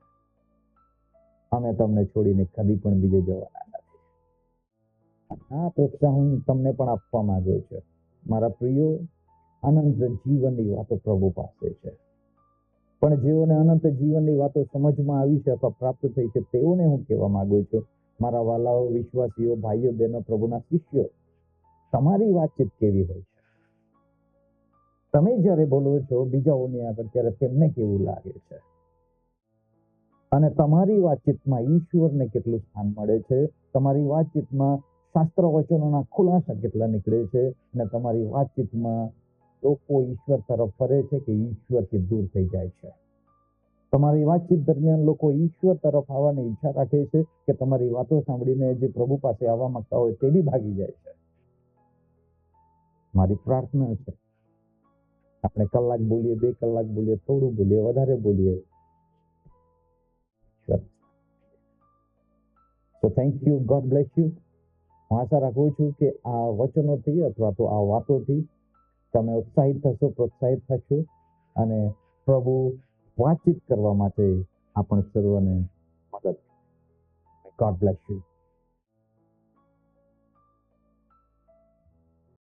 અમે તમને છોડીને કદી પણ બીજે જવાના નથી. આ પ્રોત્સાહન તમને પણ આપવા માંગુ છું. મારા પ્રિયો, અનંત જીવનની વાતો પ્રભુ પાસે છે. પણ જેઓને અનંત જીવનની વાતો સમજમાં આવી છે અથવા પ્રાપ્ત થઈ છે તેઓને હું કહેવા માંગુ છું, મારા વાલાઓ, વિશ્વાસીઓ, ભાઈઓ, બહેનો, પ્રભુના શિષ્યો, તમારી વાતચીત કેવી હોય છે? તમે જ્યારે બોલો છો બીજાઓની આગળ ત્યારે તેમને કેવું લાગે છે? અને તમારી વાતચીતમાં ઈશ્વરને કેટલું સ્થાન મળે છે? તમારી વાતચીતમાં શાસ્ત્ર વચનોના ખુલાસા કેટલા નીકળે છે? અને તમારી વાતચીતમાં લોકો ઈશ્વર તરફ ફરે છે કે ઈશ્વરથી દૂર થઈ જાય છે? તમારી વાતચીત દરમિયાન લોકો ઈશ્વર તરફ આવવાની ઈચ્છા રાખે છે કે તમારી વાતો સાંભળીને જે પ્રભુ પાસે આવવા માંગતા હોય તે બી ભાગી જાય છે? મારી પ્રાર્થના છે આપણે કલાક બોલીએ, 2 કલાક બોલીએ, થોડું બોલીએ, વધારે બોલીએ, તો thank you, God bless you. હું આશા રાખું છું કે આ વચનોથી અથવા તો આ વાતોથી તમે ઉત્સાહિત થશો, પ્રોત્સાહિત થશો અને પ્રભુ વાતચીત કરવા માટે આપણે સર્વને મદદ. God bless you.